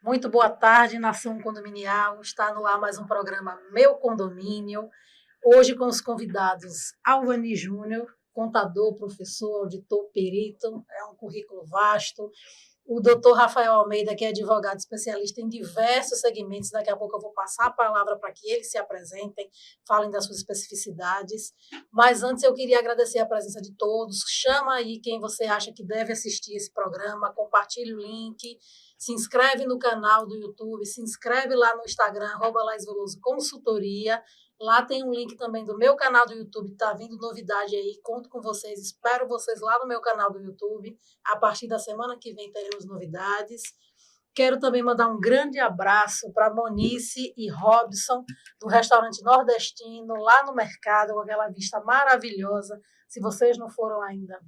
Muito boa tarde, nação condominial. Está no ar mais um programa Meu Condomínio. Hoje com os convidados Alvani Júnior, contador, professor, auditor, perito, é um currículo vasto. O doutor Rafael Almeida, que é advogado especialista em diversos segmentos. Daqui a pouco eu vou passar a palavra para que eles se apresentem, falem das suas especificidades. Mas antes eu queria agradecer a presença de todos. Chama aí quem você acha que deve assistir esse programa, compartilhe o link, se inscreve no canal do YouTube, se inscreve lá no Instagram, @laisveloso consultoria. Lá tem um link também do meu canal do YouTube, está vindo novidade aí, conto com vocês, espero vocês lá no meu canal do YouTube. A partir da semana que vem teremos novidades. Quero também mandar um grande abraço para Monice e Robson, do restaurante nordestino, lá no mercado, com aquela vista maravilhosa. Se vocês não foram ainda,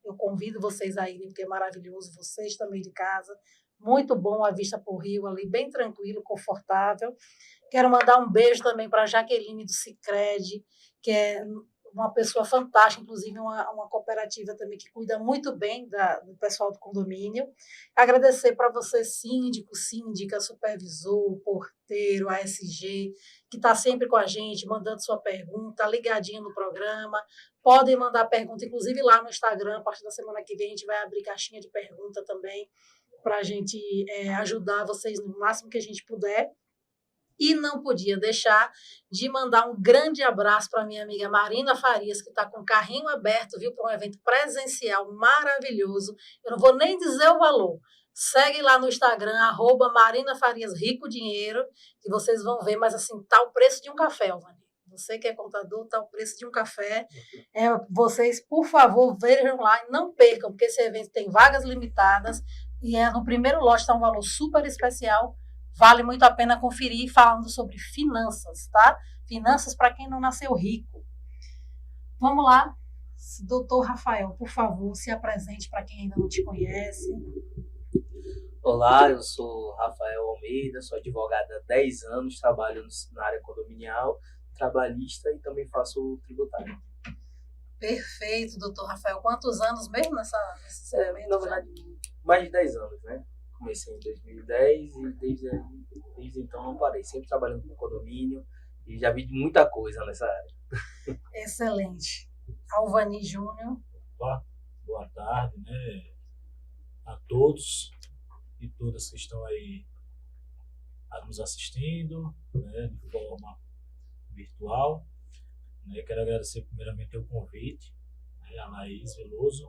eu convido vocês a irem, porque é maravilhoso, vocês também de casa. Muito bom a vista para o rio ali, bem tranquilo, confortável. Quero mandar um beijo também para a Jaqueline do Sicredi, que é uma pessoa fantástica, inclusive uma cooperativa também que cuida muito bem do pessoal do condomínio. Agradecer para você, síndico, síndica, supervisor, porteiro, ASG, que está sempre com a gente, mandando sua pergunta, ligadinho no programa. Podem mandar pergunta, inclusive lá no Instagram, a partir da semana que vem a gente vai abrir caixinha de pergunta também, para a gente ajudar vocês no máximo que a gente puder. E não podia deixar de mandar um grande abraço para minha amiga Marina Farias, que está com o carrinho aberto, viu, para um evento presencial maravilhoso. Eu não vou nem dizer o valor. Segue lá no Instagram, @Marina Farias Rico Dinheiro, que vocês vão ver, mas assim, tá o preço de um café, Alvani. Você que é contador, tá o preço de um café. Vocês, por favor, vejam lá e não percam, porque esse evento tem vagas limitadas e no primeiro lote está um valor super especial. Vale muito a pena conferir falando sobre finanças, tá? Finanças para quem não nasceu rico. Vamos lá, doutor Rafael, por favor, se apresente para quem ainda não te conhece. Olá, eu sou Rafael Almeida, sou advogado há 10 anos, trabalho na área condominial, trabalhista e também faço tributário. Perfeito, doutor Rafael. Quantos anos mesmo nesse segmento? Na verdade, mais de 10 anos, né? Comecei em 2010 e desde então não parei, sempre trabalhando com condomínio e já vi muita coisa nessa área. Excelente. Alvani Júnior. Boa tarde, né, a todos e todas que estão aí nos assistindo, né, de forma virtual. Né, quero agradecer primeiramente o convite, né, a Laís Veloso,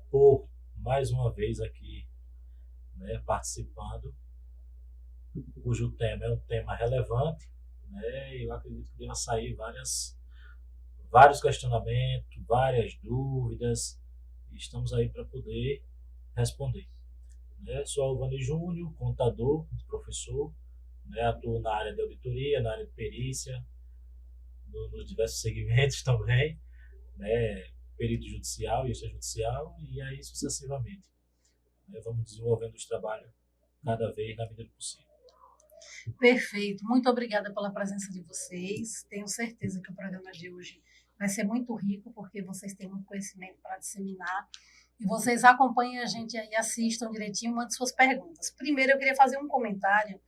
por mais uma vez aqui, né, participando, cujo tema é um tema relevante, né, e eu acredito que deva sair vários questionamentos, várias dúvidas, e estamos aí para poder responder. Né, sou Alvani Júnior, contador, professor, né, atuo na área de auditoria, na área de perícia, nos diversos segmentos também, né, perito judicial e extrajudicial, e aí sucessivamente. Vamos desenvolvendo os trabalhos cada vez na medida do possível. Perfeito. Muito obrigada pela presença de vocês. Tenho certeza que o programa de hoje vai ser muito rico, porque vocês têm muito conhecimento para disseminar. E vocês acompanhem a gente aí, assistam direitinho, mandem suas perguntas. Primeiro, eu queria fazer um comentário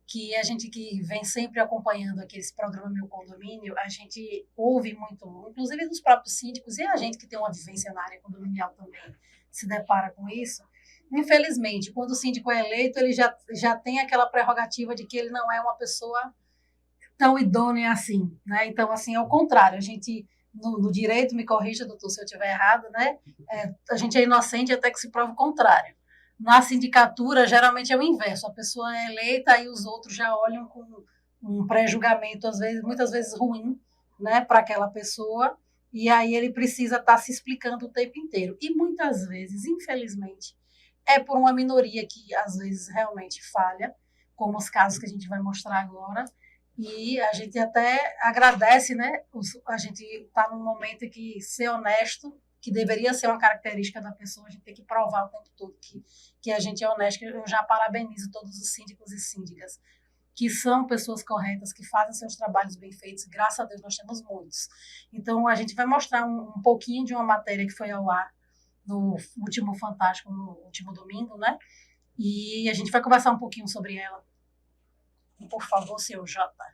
que a gente que vem sempre acompanhando aqui esse programa Meu Condomínio, a gente ouve muito, inclusive dos próprios síndicos, e a gente que tem uma vivência na área condominial também se depara com isso. Infelizmente, quando o síndico é eleito, ele já tem aquela prerrogativa de que ele não é uma pessoa tão idônea assim, né? Então, assim, é o contrário. A gente, no direito, me corrija, doutor, se eu estiver errado, né? A gente é inocente até que se prove o contrário. Na sindicatura, geralmente é o inverso. A pessoa é eleita e os outros já olham com um pré-julgamento, muitas vezes ruim, né, para aquela pessoa, e aí ele precisa estar se explicando o tempo inteiro. E muitas vezes, infelizmente, é por uma minoria que às vezes realmente falha, como os casos que a gente vai mostrar agora, e a gente até agradece, né? A gente está num momento em que ser honesto, que deveria ser uma característica da pessoa, a gente tem que provar o tempo todo que a gente é honesto. Eu já parabenizo todos os síndicos e síndicas, que são pessoas corretas, que fazem seus trabalhos bem feitos, graças a Deus nós temos muitos. Então a gente vai mostrar um pouquinho de uma matéria que foi ao ar no último Fantástico, no último domingo, né? E a gente vai conversar um pouquinho sobre ela. Por favor, seu Jota.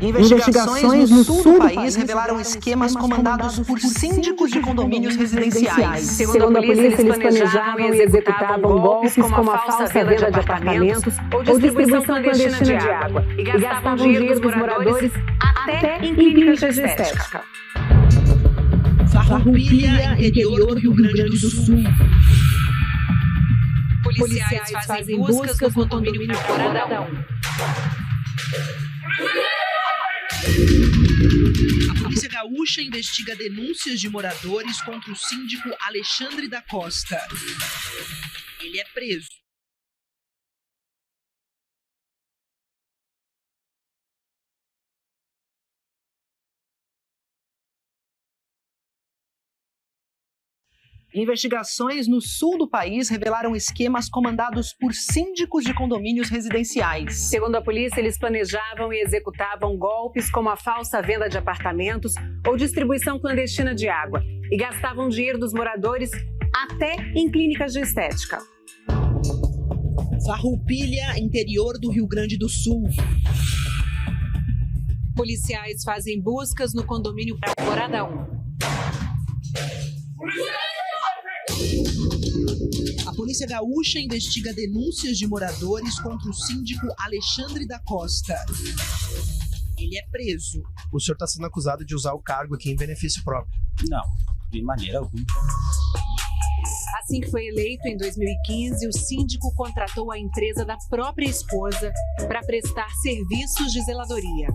Investigações no sul do país revelaram esquemas comandados por síndicos de condomínios residenciais. Segundo a polícia, eles planejavam e executavam golpes como a falsa venda de apartamentos ou distribuição clandestina de água e gastavam dinheiro dos moradores até em clínicas de estética. Farroupilha, interior do Rio Grande do Sul. Policiais fazem buscas no condomínio Alvorada 1. A Polícia Gaúcha investiga denúncias de moradores contra o síndico Alexandre da Costa. Ele é preso. Investigações no sul do país revelaram esquemas comandados por síndicos de condomínios residenciais. Segundo a polícia, eles planejavam e executavam golpes como a falsa venda de apartamentos ou distribuição clandestina de água e gastavam dinheiro dos moradores até em clínicas de estética. Farroupilha, interior do Rio Grande do Sul. Policiais fazem buscas no condomínio Alvorada 1. A Polícia Gaúcha investiga denúncias de moradores contra o síndico Alexandre da Costa. Ele é preso. O senhor está sendo acusado de usar o cargo aqui em benefício próprio. Não, de maneira alguma. Assim que foi eleito em 2015, o síndico contratou a empresa da própria esposa para prestar serviços de zeladoria.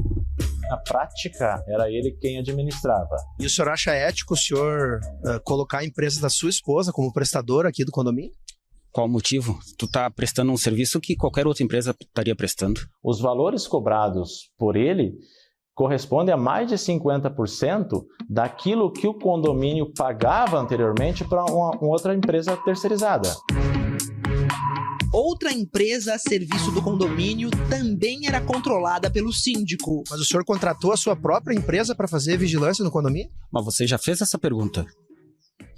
Na prática, era ele quem administrava. E o senhor acha ético o senhor colocar a empresa da sua esposa como prestadora aqui do condomínio? Qual o motivo? Tu tá prestando um serviço que qualquer outra empresa estaria prestando. Os valores cobrados por ele correspondem a mais de 50% daquilo que o condomínio pagava anteriormente para uma outra empresa terceirizada. Outra empresa a serviço do condomínio também era controlada pelo síndico. Mas o senhor contratou a sua própria empresa para fazer vigilância no condomínio? Mas você já fez essa pergunta?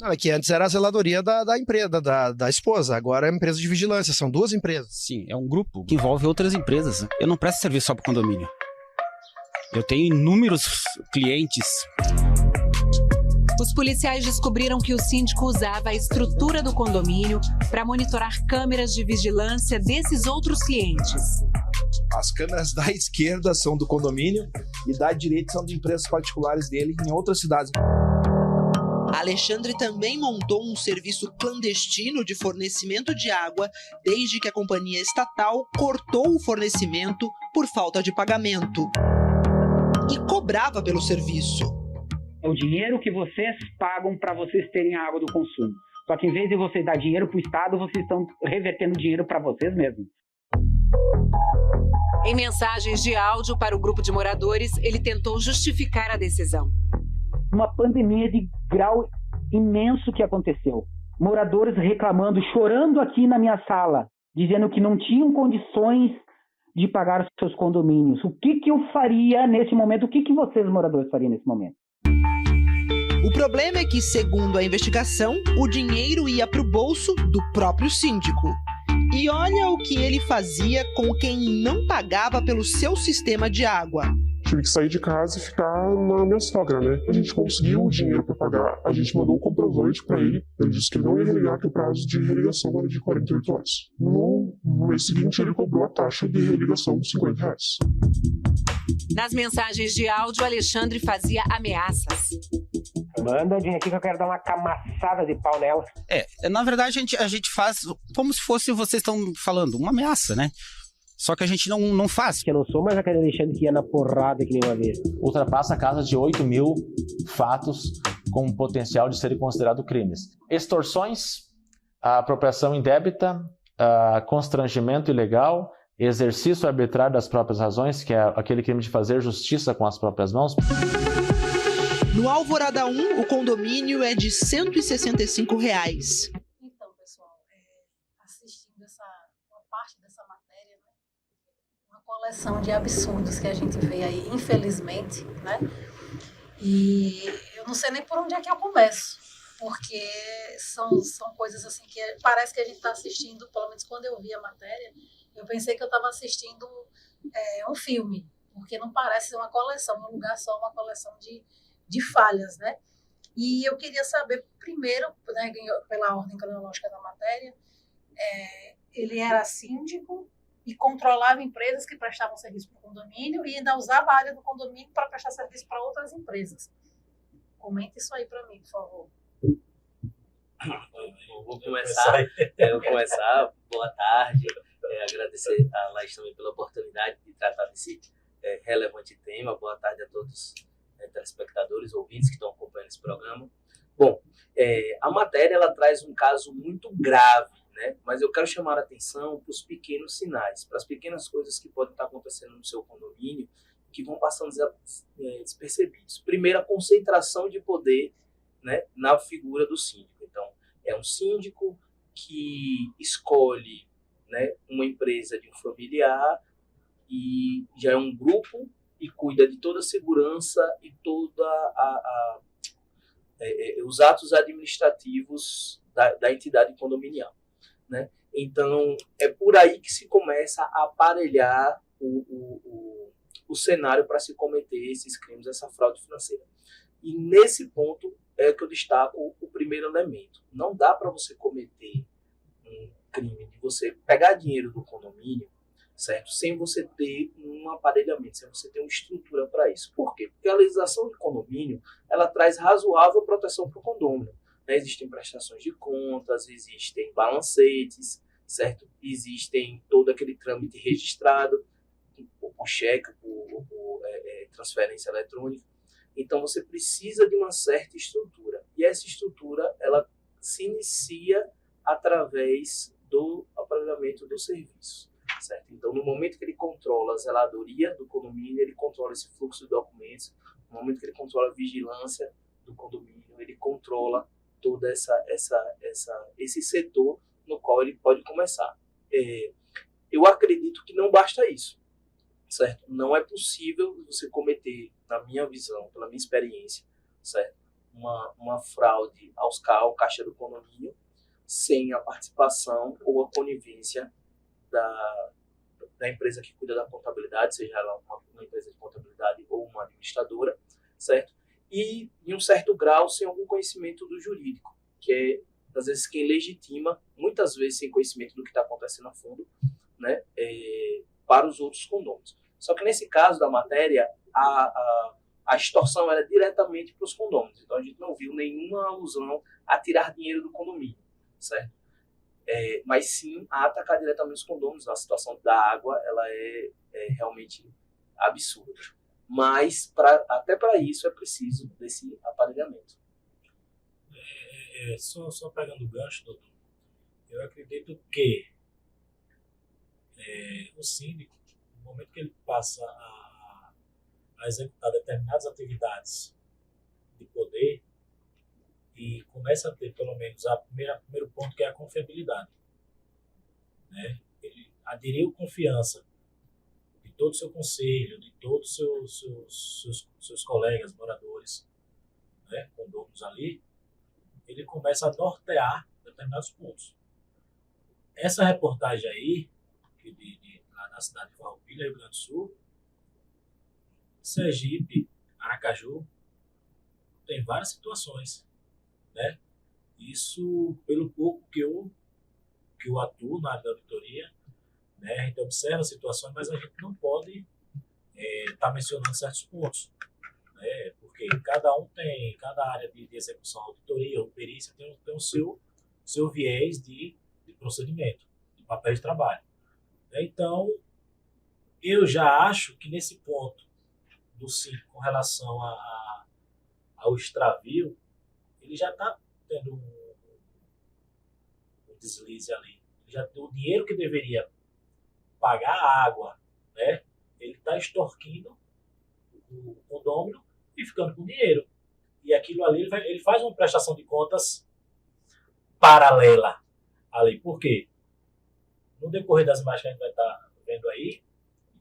Não, é que antes era a zeladoria da empresa, da esposa, agora é a empresa de vigilância, são duas empresas. Sim, é um grupo que envolve outras empresas. Eu não presto serviço só para o condomínio. Eu tenho inúmeros clientes. Os policiais descobriram que o síndico usava a estrutura do condomínio para monitorar câmeras de vigilância desses outros clientes. As câmeras da esquerda são do condomínio e da direita são de empresas particulares dele em outras cidades. Alexandre também montou um serviço clandestino de fornecimento de água desde que a companhia estatal cortou o fornecimento por falta de pagamento. E cobrava pelo serviço. É o dinheiro que vocês pagam para vocês terem a água do consumo. Só que em vez de vocês dar dinheiro para o Estado, vocês estão revertendo dinheiro para vocês mesmos. Em mensagens de áudio para o grupo de moradores, ele tentou justificar a decisão. Uma pandemia de grau imenso que aconteceu. Moradores reclamando, chorando aqui na minha sala, dizendo que não tinham condições de pagar os seus condomínios. O que eu faria nesse momento? O que vocês, moradores, fariam nesse momento? O problema é que, segundo a investigação, o dinheiro ia para o bolso do próprio síndico. E olha o que ele fazia com quem não pagava pelo seu sistema de água. Tive que sair de casa e ficar na minha sogra, né? A gente conseguiu o dinheiro para pagar, a gente mandou um comprovante para ele. Ele disse que não ia religar, que o prazo de religação era de 48 horas. No mês seguinte, ele cobrou a taxa de religação de R$50. Nas mensagens de áudio, Alexandre fazia ameaças. Manda dinheiro aqui que eu quero dar uma camaçada de pau nela. Na verdade, a gente faz como se fosse, vocês estão falando, uma ameaça, né? Só que a gente não faz. Eu não sou mais aquele Alexandre que ia na porrada que nem uma vez. Ultrapassa a casa de 8.000 fatos com potencial de serem considerados crimes. Extorsões, a apropriação indébita, constrangimento ilegal, exercício arbitrário das próprias razões, que é aquele crime de fazer justiça com as próprias mãos. No Alvorada 1, o condomínio é de R$165. Então, pessoal, assistindo uma parte dessa matéria, né, uma coleção de absurdos que a gente vê aí, infelizmente, né? E eu não sei nem por onde é que eu começo, porque são coisas assim que parece que a gente está assistindo, pelo menos quando eu vi a matéria, eu pensei que eu estava assistindo um filme, porque não parece ser uma coleção, num lugar só, uma coleção de falhas, né? E eu queria saber, primeiro, né, pela ordem cronológica da matéria, ele era síndico e controlava empresas que prestavam serviço para o condomínio e ainda usava a área do condomínio para prestar serviço para outras empresas. Comente isso aí para mim, por favor. Vou começar. Boa tarde. Agradecer a Laís também pela oportunidade de tratar desse relevante tema. Boa tarde a todos telespectadores, ouvintes que estão acompanhando esse programa. Bom, a matéria ela traz um caso muito grave, né? Mas eu quero chamar a atenção para os pequenos sinais, para as pequenas coisas que podem estar acontecendo no seu condomínio que vão passando despercebidos. Primeiro, a concentração de poder, né, na figura do síndico. Então, é um síndico que escolhe, né, uma empresa de um familiar e já é um grupo e cuida de toda a segurança e toda os atos administrativos da entidade condominial, né? Então, é por aí que se começa a aparelhar o cenário para se cometer esses crimes, essa fraude financeira. E nesse ponto é que eu destaco o primeiro elemento. Não dá para você cometer um crime de você pegar dinheiro do condomínio, certo? Sem você ter um aparelhamento, sem você ter uma estrutura para isso. Por quê? Porque a legislação de condomínio, ela traz razoável proteção para o condômino, né? Existem prestações de contas, existem balancetes, certo? Existem todo aquele trâmite registrado, por cheque, por transferência eletrônica. Então, você precisa de uma certa estrutura. E essa estrutura, ela se inicia através do aparelhamento do serviço. Certo? Então, no momento que ele controla a zeladoria do condomínio, ele controla esse fluxo de documentos. No momento que ele controla a vigilância do condomínio, ele controla todo esse setor no qual ele pode começar. Eu acredito que não basta isso. Certo? Não é possível você cometer, na minha visão, pela minha experiência, certo? Uma fraude ao caixa do condomínio sem a participação ou a conivência da empresa que cuida da contabilidade, seja ela uma empresa de contabilidade ou uma administradora, certo? E, em um certo grau, sem algum conhecimento do jurídico, que é, às vezes, quem legitima, muitas vezes sem conhecimento do que está acontecendo a fundo, né, para os outros condôminos. Só que, nesse caso da matéria, a extorsão era diretamente para os condôminos. Então, a gente não viu nenhuma alusão a tirar dinheiro do condomínio, certo? Mas sim a atacar diretamente os condôminos. A situação da água ela é realmente absurda. Mas até para isso é preciso desse aparelhamento. Só pegando o gancho, doutor, eu acredito que o síndico, no momento que ele passa a executar determinadas atividades de poder, e começa a ter, pelo menos, o primeiro ponto, que é a confiabilidade. Né? Ele aderiu confiança de todo o seu conselho, de todos os seus colegas, moradores, né, condôminos ali, ele começa a nortear determinados pontos. Essa reportagem aí, lá na cidade de Farroupilha, Rio Grande do Sul, Sergipe, Aracaju, tem várias situações. Né? Isso, pelo pouco que eu atuo na área da auditoria, né? A gente observa situações, mas a gente não pode estar mencionando certos pontos, né? Porque cada área de execução, auditoria ou perícia tem o seu viés de procedimento, de papel de trabalho. Então, eu já acho que nesse ponto do síndico com relação ao extravio, ele já está tendo um deslize ali. Ele já tem o dinheiro que deveria pagar a água, né? Ele está extorquindo o condômino e ficando com dinheiro. E aquilo ali, ele faz uma prestação de contas paralela ali. Por quê? No decorrer das imagens que a gente vai estar vendo aí,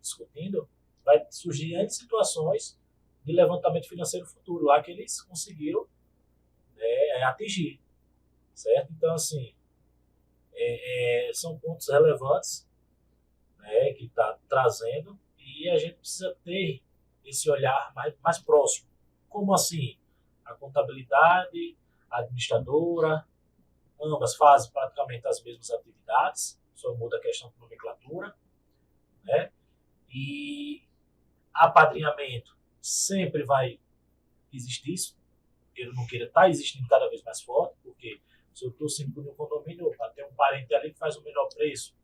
discutindo, vai surgir situações de levantamento financeiro futuro, lá que eles conseguiram, né, atingir, certo? Então, assim, são pontos relevantes, né, que está trazendo, e a gente precisa ter esse olhar mais próximo. Como assim? A contabilidade, a administradora, ambas fazem praticamente as mesmas atividades, só muda a questão de nomenclatura, né? E apadrinhamento sempre vai existir, isso eu não queira estar existindo cada vez mais forte, porque se eu estou síndico de um condomínio, tem um parente ali que faz o menor preço,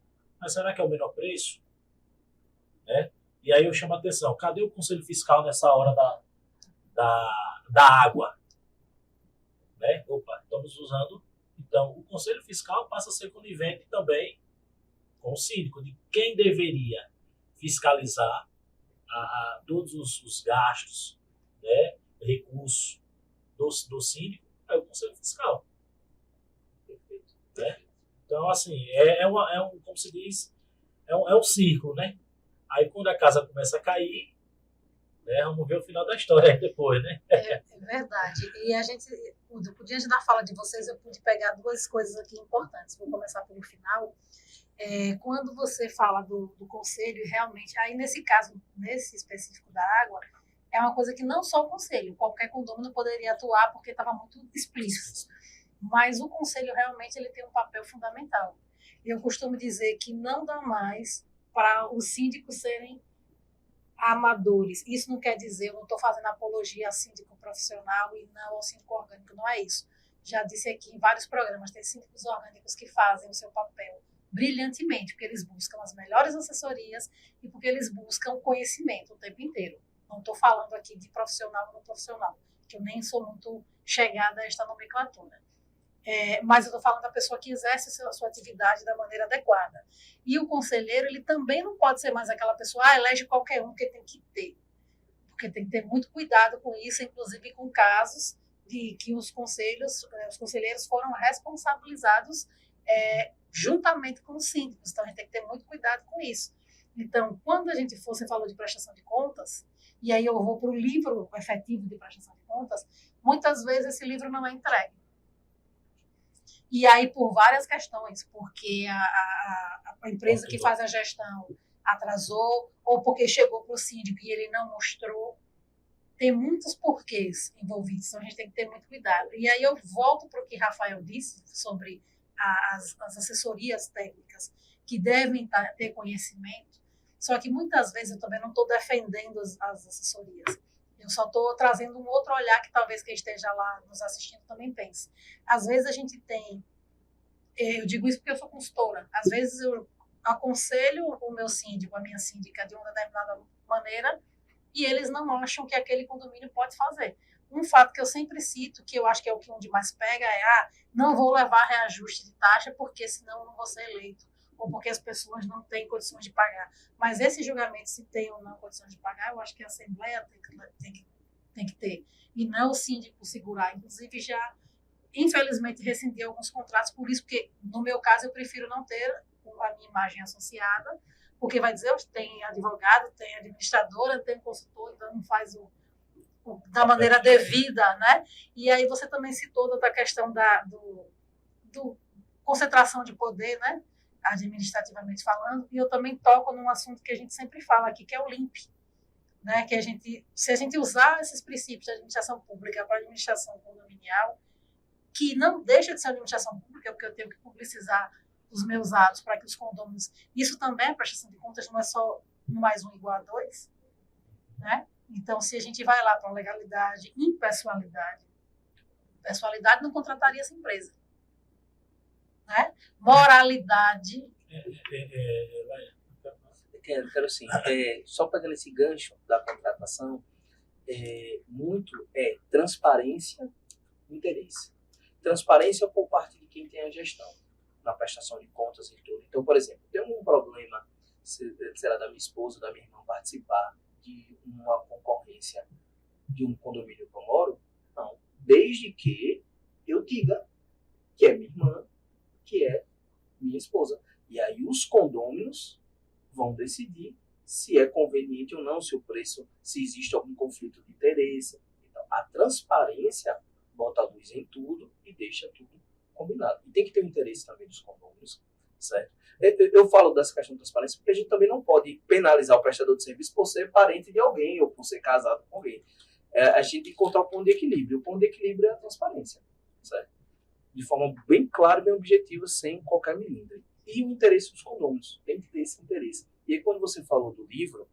mas será que é o menor preço? Né? E aí eu chamo a atenção, cadê o conselho fiscal nessa hora da água? Né? Opa, estamos usando. Então, o conselho fiscal passa a ser conivente também com o síndico, de quem deveria fiscalizar todos os gastos, né, recursos do síndico, é o conselho fiscal. Né? Então, assim, como se diz, é um círculo, né? Aí, quando a casa começa a cair, né, vamos ver o final da história aí depois, né? É verdade. E a gente, diante da fala de vocês, eu pude pegar duas coisas aqui importantes. Vou começar pelo final. Quando você fala do conselho, realmente, aí nesse caso, nesse específico da água, é uma coisa que não só o conselho, qualquer condomínio poderia atuar porque estava muito explícito. Mas o conselho realmente ele tem um papel fundamental. Eu costumo dizer que não dá mais para os síndicos serem amadores. Isso não quer dizer, eu não estou fazendo apologia a síndico profissional e não ao síndico orgânico, não é isso. Já disse aqui em vários programas, tem síndicos orgânicos que fazem o seu papel brilhantemente, porque eles buscam as melhores assessorias e porque eles buscam conhecimento o tempo inteiro. Não estou falando aqui de profissional ou não profissional, que eu nem sou muito chegada a esta nomenclatura. Mas eu estou falando da pessoa que exerce a sua atividade da maneira adequada. E o conselheiro, ele também não pode ser mais aquela pessoa, elege qualquer um, que tem que ter. Porque tem que ter muito cuidado com isso, inclusive com casos de que os conselheiros foram responsabilizados juntamente com os síndicos. Então, a gente tem que ter muito cuidado com isso. Então, quando a gente você falou de prestação de contas, e aí eu vou para o livro efetivo de prestação de contas, muitas vezes esse livro não é entregue. E aí, por várias questões, porque a empresa que faz a gestão atrasou, ou porque chegou para o síndico e ele não mostrou. Tem muitos porquês envolvidos, então a gente tem que ter muito cuidado. E aí eu volto para o que Rafael disse sobre as assessorias técnicas, que devem ter conhecimento, só que muitas vezes eu também não estou defendendo as assessorias. Eu só estou trazendo um outro olhar que talvez quem esteja lá nos assistindo também pense. Às vezes a gente tem, eu digo isso porque eu sou consultora, às vezes eu aconselho o meu síndico, a minha síndica de uma determinada maneira e eles não acham que aquele condomínio pode fazer. Um fato que eu sempre cito, que eu acho que é o que onde mais pega, não vou levar reajuste de taxa porque senão eu não vou ser eleito, ou porque as pessoas não têm condições de pagar. Mas esse julgamento, se tem ou não condições de pagar, eu acho que a Assembleia tem que ter. E não o síndico segurar. Inclusive, já, infelizmente, rescindi alguns contratos por isso, porque, no meu caso, eu prefiro não ter a minha imagem associada, porque vai dizer, tem advogado, tem administradora, tem consultor, então não faz da maneira devida, né? E aí você também citou da questão do concentração de poder, né? Administrativamente falando, e eu também toco num assunto que a gente sempre fala aqui, que é o LIMP, né? Que se a gente usar esses princípios de administração pública para a administração condominial, que não deixa de ser administração pública, porque eu tenho que publicizar os meus atos para que os condôminos... Isso também é prestação de contas, não é só 1 mais 1 igual a 2, né? Então, se a gente vai lá para a legalidade, impessoalidade não contrataria essa empresa. Né? Moralidade. Quero assim, só pegando esse gancho da contratação, muito transparência e interesse. Transparência por parte de quem tem a gestão, na prestação de contas e tudo. Então, por exemplo, tem um problema, será da minha esposa, da minha irmã participar de uma concorrência de um condomínio que eu moro? Não. Desde que eu diga que é minha irmã, que é minha esposa. E aí os condôminos vão decidir se é conveniente ou não, se existe algum conflito de interesse. Então, a transparência bota a luz em tudo e deixa tudo combinado. E tem que ter o interesse também dos condôminos, certo? Eu falo dessa questão de transparência porque a gente também não pode penalizar o prestador de serviço por ser parente de alguém ou por ser casado com alguém. A gente tem que encontrar o ponto de equilíbrio. O ponto de equilíbrio é a transparência, certo? De forma bem clara e bem objetiva, sem qualquer melindre. E o interesse dos condôminos. Tem que ter esse interesse. E aí, quando você falou do livro,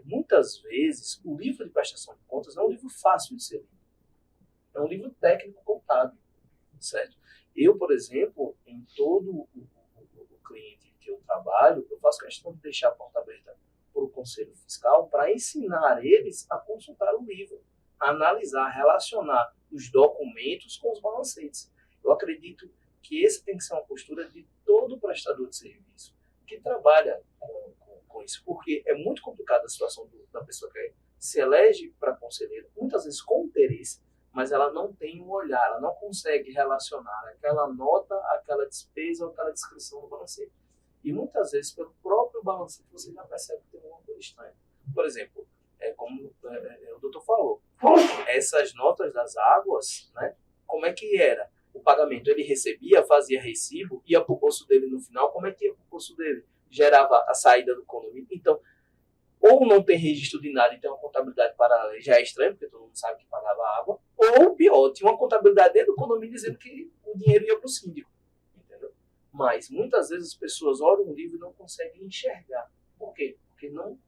muitas vezes o livro de prestação de contas não é um livro fácil de ser lido. É um livro técnico contábil, certo? Eu, por exemplo, em todo o cliente que eu trabalho, eu faço questão de deixar a porta aberta para o Conselho Fiscal para ensinar eles a consultar o livro, a analisar, a relacionar os documentos com os balancetes. Eu acredito que essa tem que ser uma postura de todo prestador de serviço que trabalha com isso, porque é muito complicada a situação da pessoa que se elege para conselheiro, muitas vezes com interesse, mas ela não tem um olhar, ela não consegue relacionar aquela nota, aquela despesa ou aquela descrição do balancete. E muitas vezes, pelo próprio balancete, você já percebe que tem uma coisa estranha. Por exemplo, como o doutor falou, essas notas das águas, né, como é que era o pagamento? Ele recebia, fazia recibo, ia para o bolso dele no final, como é que ia para o bolso dele? Gerava a saída do condomínio. Então, ou não tem registro de nada e tem uma contabilidade paralela, já é estranho, porque todo mundo sabe que pagava água, ou pior, tinha uma contabilidade dentro do condomínio dizendo que o dinheiro ia para o síndico. Entendeu? Mas muitas vezes as pessoas olham um livro e não conseguem enxergar. Por quê? Porque não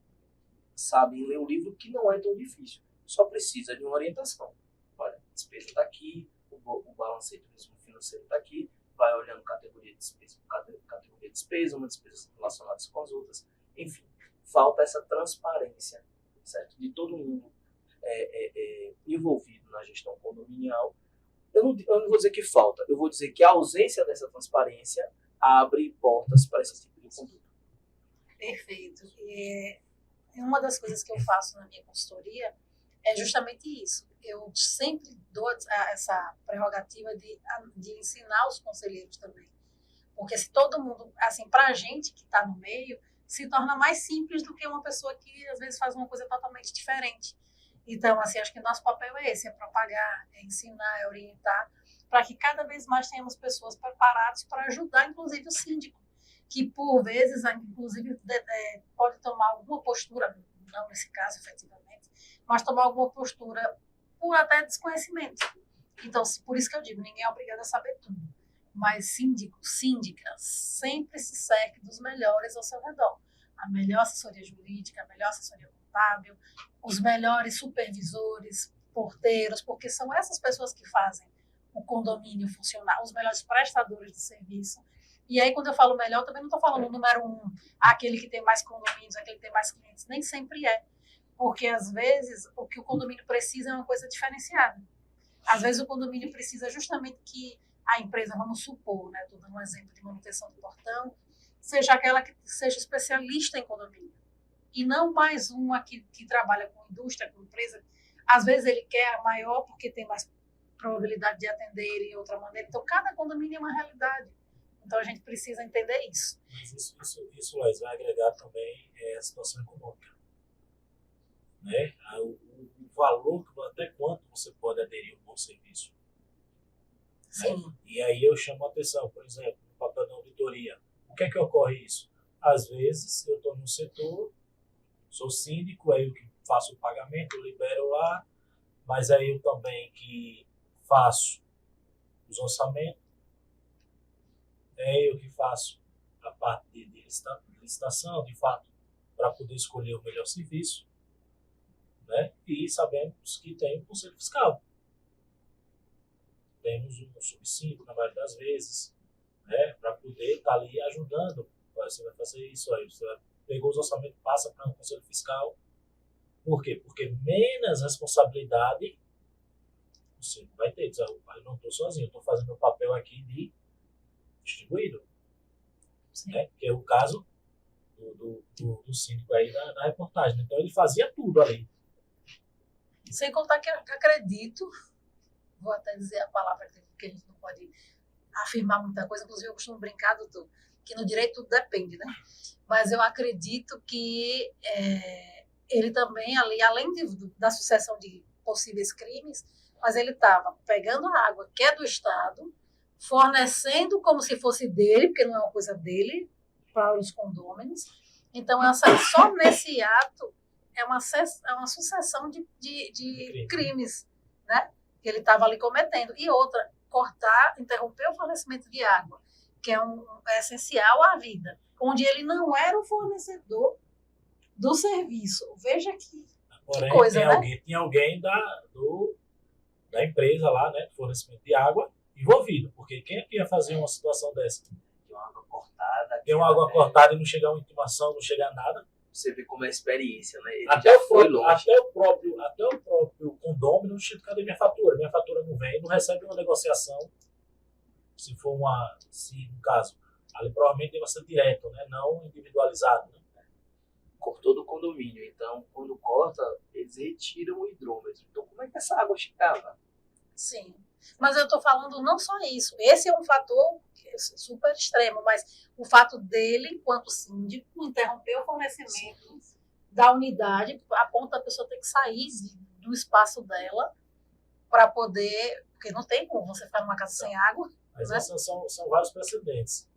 sabem ler o livro, que não é tão difícil. Só precisa de uma orientação. Olha, a despesa está aqui, o balancete financeiro está aqui, vai olhando categoria de despesa por categoria de despesa, uma despesa relacionada com as outras. Enfim, falta essa transparência, certo? De todo mundo envolvido na gestão condominial. Eu não vou dizer que falta, eu vou dizer que a ausência dessa transparência abre portas para esse tipo de conduta. Perfeito. Uma das coisas que eu faço na minha consultoria é justamente isso. Eu sempre dou essa prerrogativa de ensinar os conselheiros também. Porque se todo mundo, assim, para a gente que está no meio, se torna mais simples do que uma pessoa que às vezes faz uma coisa totalmente diferente. Então, assim, acho que nosso papel é esse, é propagar, é ensinar, é orientar, para que cada vez mais tenhamos pessoas preparadas para ajudar, inclusive, o síndico, que por vezes, inclusive, pode tomar alguma postura, não nesse caso, efetivamente, mas tomar alguma postura por até desconhecimento. Então, por isso que eu digo, ninguém é obrigado a saber tudo. Mas síndico, síndica, sempre se cerque dos melhores ao seu redor. A melhor assessoria jurídica, a melhor assessoria contábil, os melhores supervisores, porteiros, porque são essas pessoas que fazem o condomínio funcionar, os melhores prestadores de serviço. E aí, quando eu falo melhor, também não estou falando o número 1, aquele que tem mais condomínios, aquele que tem mais clientes. Nem sempre é. Porque, às vezes, o que o condomínio precisa é uma coisa diferenciada. Às vezes, o condomínio precisa justamente que a empresa, vamos supor, né, estou dando um exemplo de manutenção do portão, seja aquela que seja especialista em condomínio. E não mais uma que trabalha com indústria, com empresa. Às vezes, ele quer a maior porque tem mais probabilidade de atender ele de outra maneira. Então, cada condomínio é uma realidade. Então, a gente precisa entender isso. Mas isso Laís, vai agregar também a situação econômica. Né? O valor, até quanto você pode aderir a um bom serviço. Sim. Né? E aí eu chamo a atenção, por exemplo, no papel da auditoria. O que é que ocorre isso? Às vezes, eu estou no setor, sou síndico, aí eu que faço o pagamento, eu libero lá, mas aí eu também que faço os orçamentos, é eu que faço a parte de licitação, de fato, para poder escolher o melhor serviço, né? E sabemos que tem um conselho fiscal. Temos um subsídio, na maioria das vezes, né? Para poder estar ali ajudando. Você vai fazer isso aí, você pegou os orçamentos, passa para um conselho fiscal. Por quê? Porque menos responsabilidade o síndico vai ter. Eu não estou sozinho, eu estou fazendo meu papel aqui de distribuído. Né? Que é o caso do síndico aí da reportagem. Então ele fazia tudo ali. Sem contar que eu acredito, vou até dizer a palavra que a gente não pode afirmar muita coisa, inclusive eu costumo brincar, doutor, que no direito tudo depende, né? Mas eu acredito que ele também, ali, além da sucessão de possíveis crimes, mas ele estava pegando a água que é do Estado, fornecendo como se fosse dele, porque não é uma coisa dele, para os condôminos. Então, só nesse ato é uma sucessão de crimes, né? Que ele estava ali cometendo. E outra, interromper o fornecimento de água, que é essencial à vida, onde ele não era o fornecedor do serviço. Veja que coisa, tinha alguém da empresa lá, né, do fornecimento de água, envolvido. Porque quem é que ia fazer uma situação dessa? Tem uma água cortada e não chegar uma intimação, não chegar nada. Você vê como é a experiência, né? Ele Até o próprio condômino, cadê minha fatura? Minha fatura não vem, não recebe uma negociação. Se no caso, ali provavelmente deve ser direto, né? Não individualizado. Né? Cortou do condomínio. Então, quando corta, eles retiram o hidrômetro. Então, como é que essa água chegava? Sim. Mas eu estou falando não só isso. Esse é um fator super extremo, mas o fato dele, enquanto síndico, interromper o fornecimento da unidade, a ponto da pessoa ter que sair do espaço dela para poder... Porque não tem como você ficar numa casa sem água. Mas né? Esses são vários precedentes.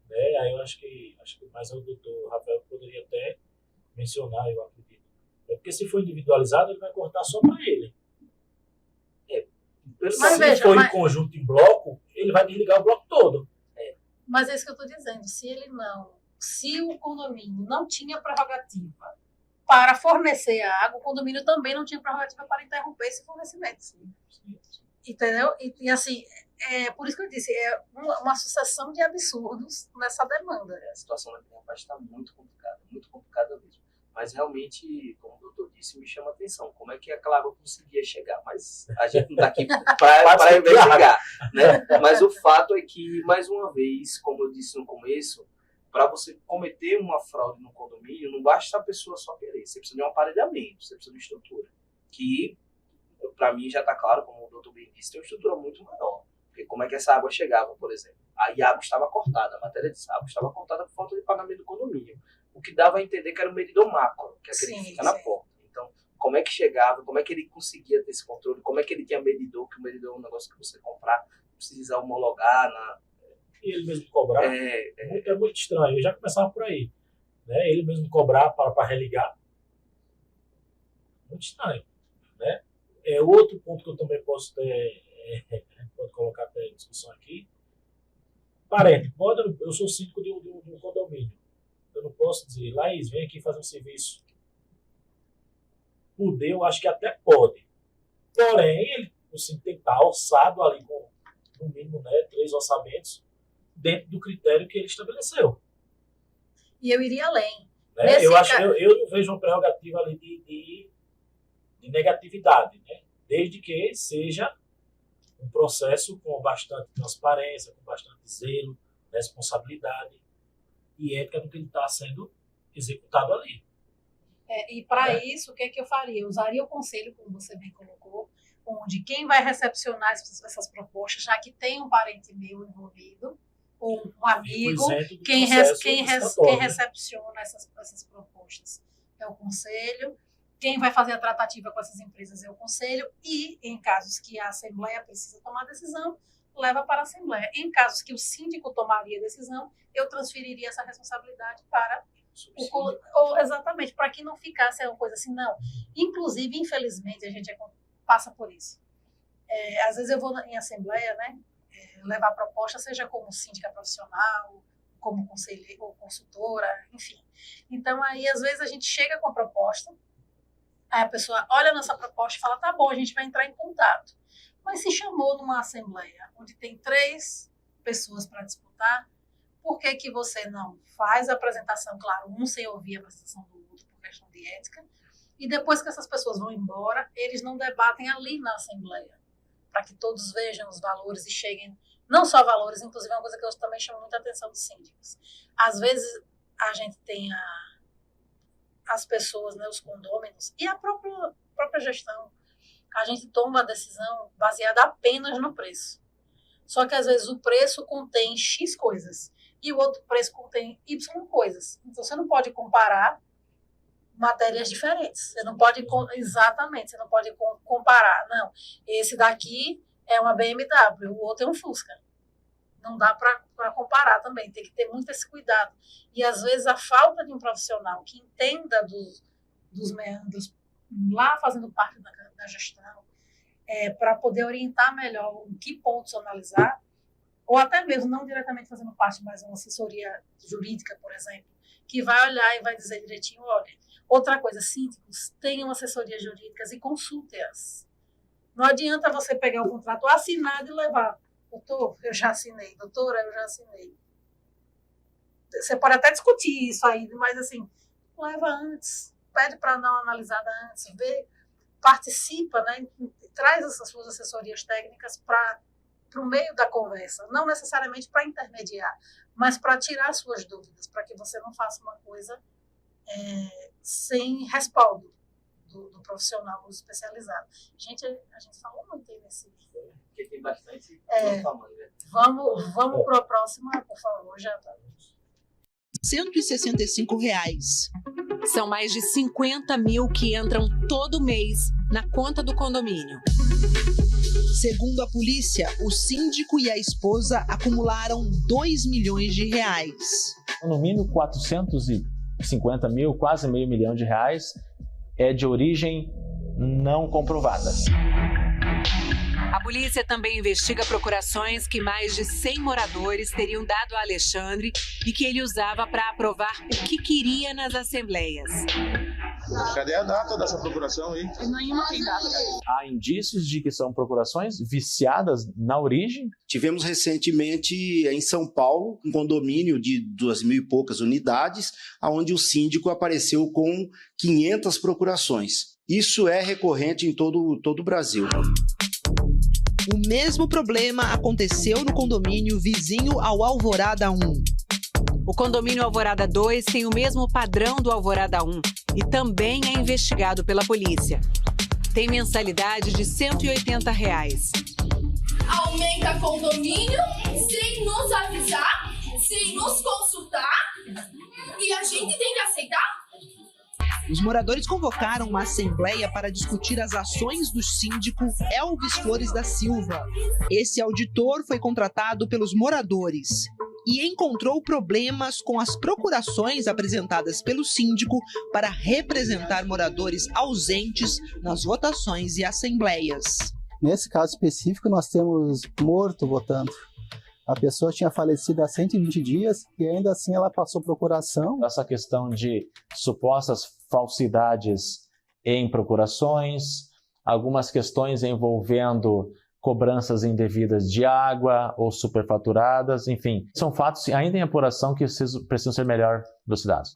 Né? Aí eu acho que mais o doutor Rafael poderia até mencionar, eu acredito. Porque se for individualizado, ele vai cortar só para ele. Se for em conjunto em bloco, ele vai desligar o bloco todo. Mas é isso que eu estou dizendo. Se o condomínio não tinha prerrogativa para fornecer a água, o condomínio também não tinha prerrogativa para interromper esse fornecimento. Sim. Entendeu? E assim, por isso que eu disse, é uma sucessão de absurdos nessa demanda. A situação da minha parte está muito complicada mesmo. Mas realmente, como o doutor disse, me chama a atenção. Como é que aquela água conseguia chegar? Mas a gente não está aqui para investigar. Né? Mas o fato é que, mais uma vez, como eu disse no começo, para você cometer uma fraude no condomínio, não basta a pessoa só querer. Você precisa de um aparelhamento, você precisa de estrutura. Que, para mim, já está claro, como o doutor bem disse, tem uma estrutura muito maior. Porque como é que essa água chegava, por exemplo? A água estava cortada, a matéria de água estava cortada por falta de pagamento do condomínio. O que dava a entender que era um medidor macro, que é aquele que fica na porta. Então, como é que chegava, como é que ele conseguia ter esse controle, como é que ele tinha medidor, que o medidor é um negócio que você comprar, precisa homologar. E ele mesmo cobrar, é muito estranho. Eu já começava por aí. Né? Ele mesmo cobrar para religar. Muito estranho. Né? Outro ponto que eu também posso ter, pode colocar até em discussão aqui. Parente, eu sou síndico de um condomínio. Eu não posso dizer, Laís, vem aqui fazer um serviço. Poder, eu acho que até pode. Porém, o síndico tem que estar orçado ali com, no mínimo, 3 orçamentos dentro do critério que ele estabeleceu. E eu iria além. Né? Eu não vejo uma prerrogativa ali de negatividade, né? Desde que seja um processo com bastante transparência, com bastante zelo, responsabilidade e ética do que está sendo executado ali. E para isso, o que é que eu faria? Eu usaria o conselho, como você bem colocou, onde quem vai recepcionar essas propostas, já que tem um parente meu envolvido, ou um amigo, quem recepciona essas propostas é o conselho, quem vai fazer a tratativa com essas empresas é o conselho, e em casos que a Assembleia precisa tomar decisão, leva para a Assembleia. Em casos que o síndico tomaria a decisão, eu transferiria essa responsabilidade para exatamente, para que não ficasse uma coisa assim, não. Inclusive, infelizmente, a gente passa por isso. Às vezes eu vou em Assembleia, né, levar proposta, seja como síndica profissional, como conselheira ou consultora, enfim. Então, aí, às vezes, a gente chega com a proposta, aí a pessoa olha a nossa proposta e fala, tá bom, a gente vai entrar em contato. Mas se chamou numa assembleia onde tem 3 pessoas para disputar, por que você não faz a apresentação, claro, um sem ouvir a apresentação do outro por questão de ética, e depois que essas pessoas vão embora, eles não debatem ali na assembleia, para que todos vejam os valores e cheguem, não só valores, inclusive é uma coisa que eu também chamo muita atenção dos síndicos. Às vezes a gente tem as pessoas, né, os condôminos, e a própria gestão, a gente toma a decisão baseada apenas no preço. Só que às vezes o preço contém X coisas. e o outro preço contém Y coisas. Então, você não pode comparar matérias diferentes. Você não pode, exatamente, você não pode comparar. Não, esse daqui é uma BMW, o outro é um Fusca. Não dá para comparar também, tem que ter muito esse cuidado. E, às vezes, a falta de um profissional que entenda dos meandros, lá fazendo parte da gestão, para poder orientar melhor em que pontos analisar, ou até mesmo não diretamente fazendo parte, mas uma assessoria jurídica, por exemplo, que vai olhar e vai dizer direitinho, olha, outra coisa, síndicos, tenham assessorias jurídicas e consulte-as. Não adianta você pegar o contrato assinado e levar. Doutor, eu já assinei. Doutora, eu já assinei. Você pode até discutir isso aí, mas assim, leva antes. Pede para dar uma analisada antes, vê, participa, né? Traz essas suas assessorias técnicas para o meio da conversa. Não necessariamente para intermediar, mas para tirar suas dúvidas, para que você não faça uma coisa sem respaldo do profissional especializado. Gente, a gente falou muito aí nesse vídeo. Porque tem bastante tamanho, né? Vamos para a próxima, por favor, já tá. R$165. São mais de 50 mil que entram todo mês na conta do condomínio. Segundo a polícia, o síndico e a esposa acumularam R$2 milhões. No mínimo 450 mil, quase R$500 mil é de origem não comprovada. A polícia também investiga procurações que mais de 100 moradores teriam dado a Alexandre e que ele usava para aprovar o que queria nas assembleias. Cadê a data dessa procuração aí? Nenhuma tem data. Há indícios de que são procurações viciadas na origem? Tivemos recentemente em São Paulo um condomínio de 2.000 e poucas unidades, onde o síndico apareceu com 500 procurações. Isso é recorrente em todo o Brasil. O mesmo problema aconteceu no condomínio vizinho ao Alvorada 1. O condomínio Alvorada 2 tem o mesmo padrão do Alvorada 1 e também é investigado pela polícia. Tem mensalidade de R$180. Aumenta condomínio sem nos avisar, sem nos consultar, e a gente tem que aceitar? Os moradores convocaram uma assembleia para discutir as ações do síndico Elvis Flores da Silva. Esse auditor foi contratado pelos moradores e encontrou problemas com as procurações apresentadas pelo síndico para representar moradores ausentes nas votações e assembleias. Nesse caso específico, nós temos morto votando. A pessoa tinha falecido há 120 dias e ainda assim ela passou procuração. Essa questão de supostas falsidades em procurações, algumas questões envolvendo cobranças indevidas de água ou superfaturadas, enfim. São fatos ainda em apuração que precisam ser melhor elucidados.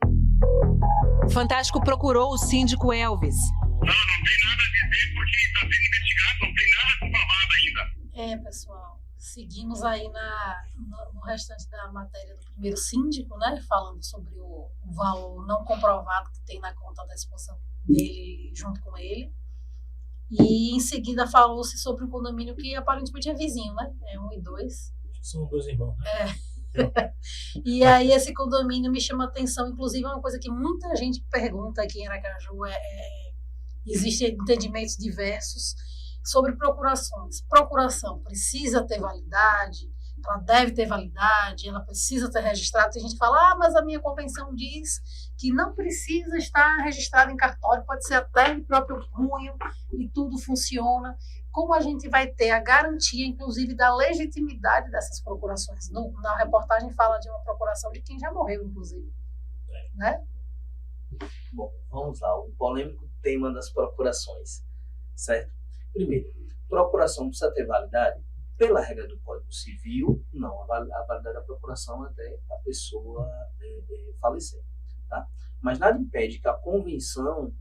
O Fantástico procurou o síndico Elvis. Não tem nada a dizer porque está sendo investigado, não tem nada comprovado ainda. Pessoal, seguimos aí no restante da matéria do primeiro síndico, né, falando sobre o valor não comprovado que tem na conta da esposa dele junto com ele. E em seguida falou-se sobre um condomínio que aparentemente é vizinho, né? É 1 e 2. São 2 irmãos, né? E aí esse condomínio me chama a atenção, inclusive é uma coisa que muita gente pergunta aqui em Aracaju, existem entendimentos diversos sobre procurações. Procuração precisa ter validade, ela deve ter validade, ela precisa ter registrado. Tem gente que fala, mas a minha convenção diz que não precisa estar registrado em cartório, pode ser até em próprio punho e tudo funciona. Como a gente vai ter a garantia, inclusive, da legitimidade dessas procurações? Na reportagem fala de uma procuração de quem já morreu, inclusive. Né? Bom, vamos lá, o polêmico tema das procurações, certo? Primeiro, procuração precisa ter validade? Pela regra do Código Civil, não. A validade da procuração até a pessoa falecer. Tá? Mas nada impede que a convenção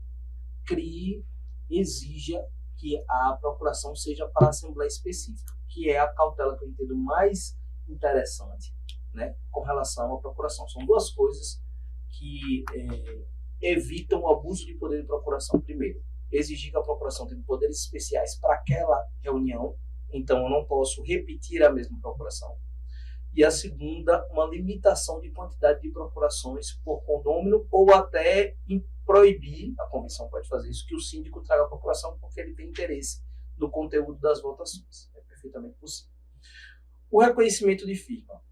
exija que a procuração seja para a Assembleia específica, que é a cautela que eu entendo mais interessante, né, com relação à procuração. São duas coisas que evitam o abuso de poder de procuração. Primeiro, exigir que a procuração tenha poderes especiais para aquela reunião, então eu não posso repetir a mesma procuração. E a segunda, uma limitação de quantidade de procurações por condômino ou até proibir, a convenção pode fazer isso, que o síndico traga a procuração porque ele tem interesse no conteúdo das votações. É perfeitamente possível. O reconhecimento de firma.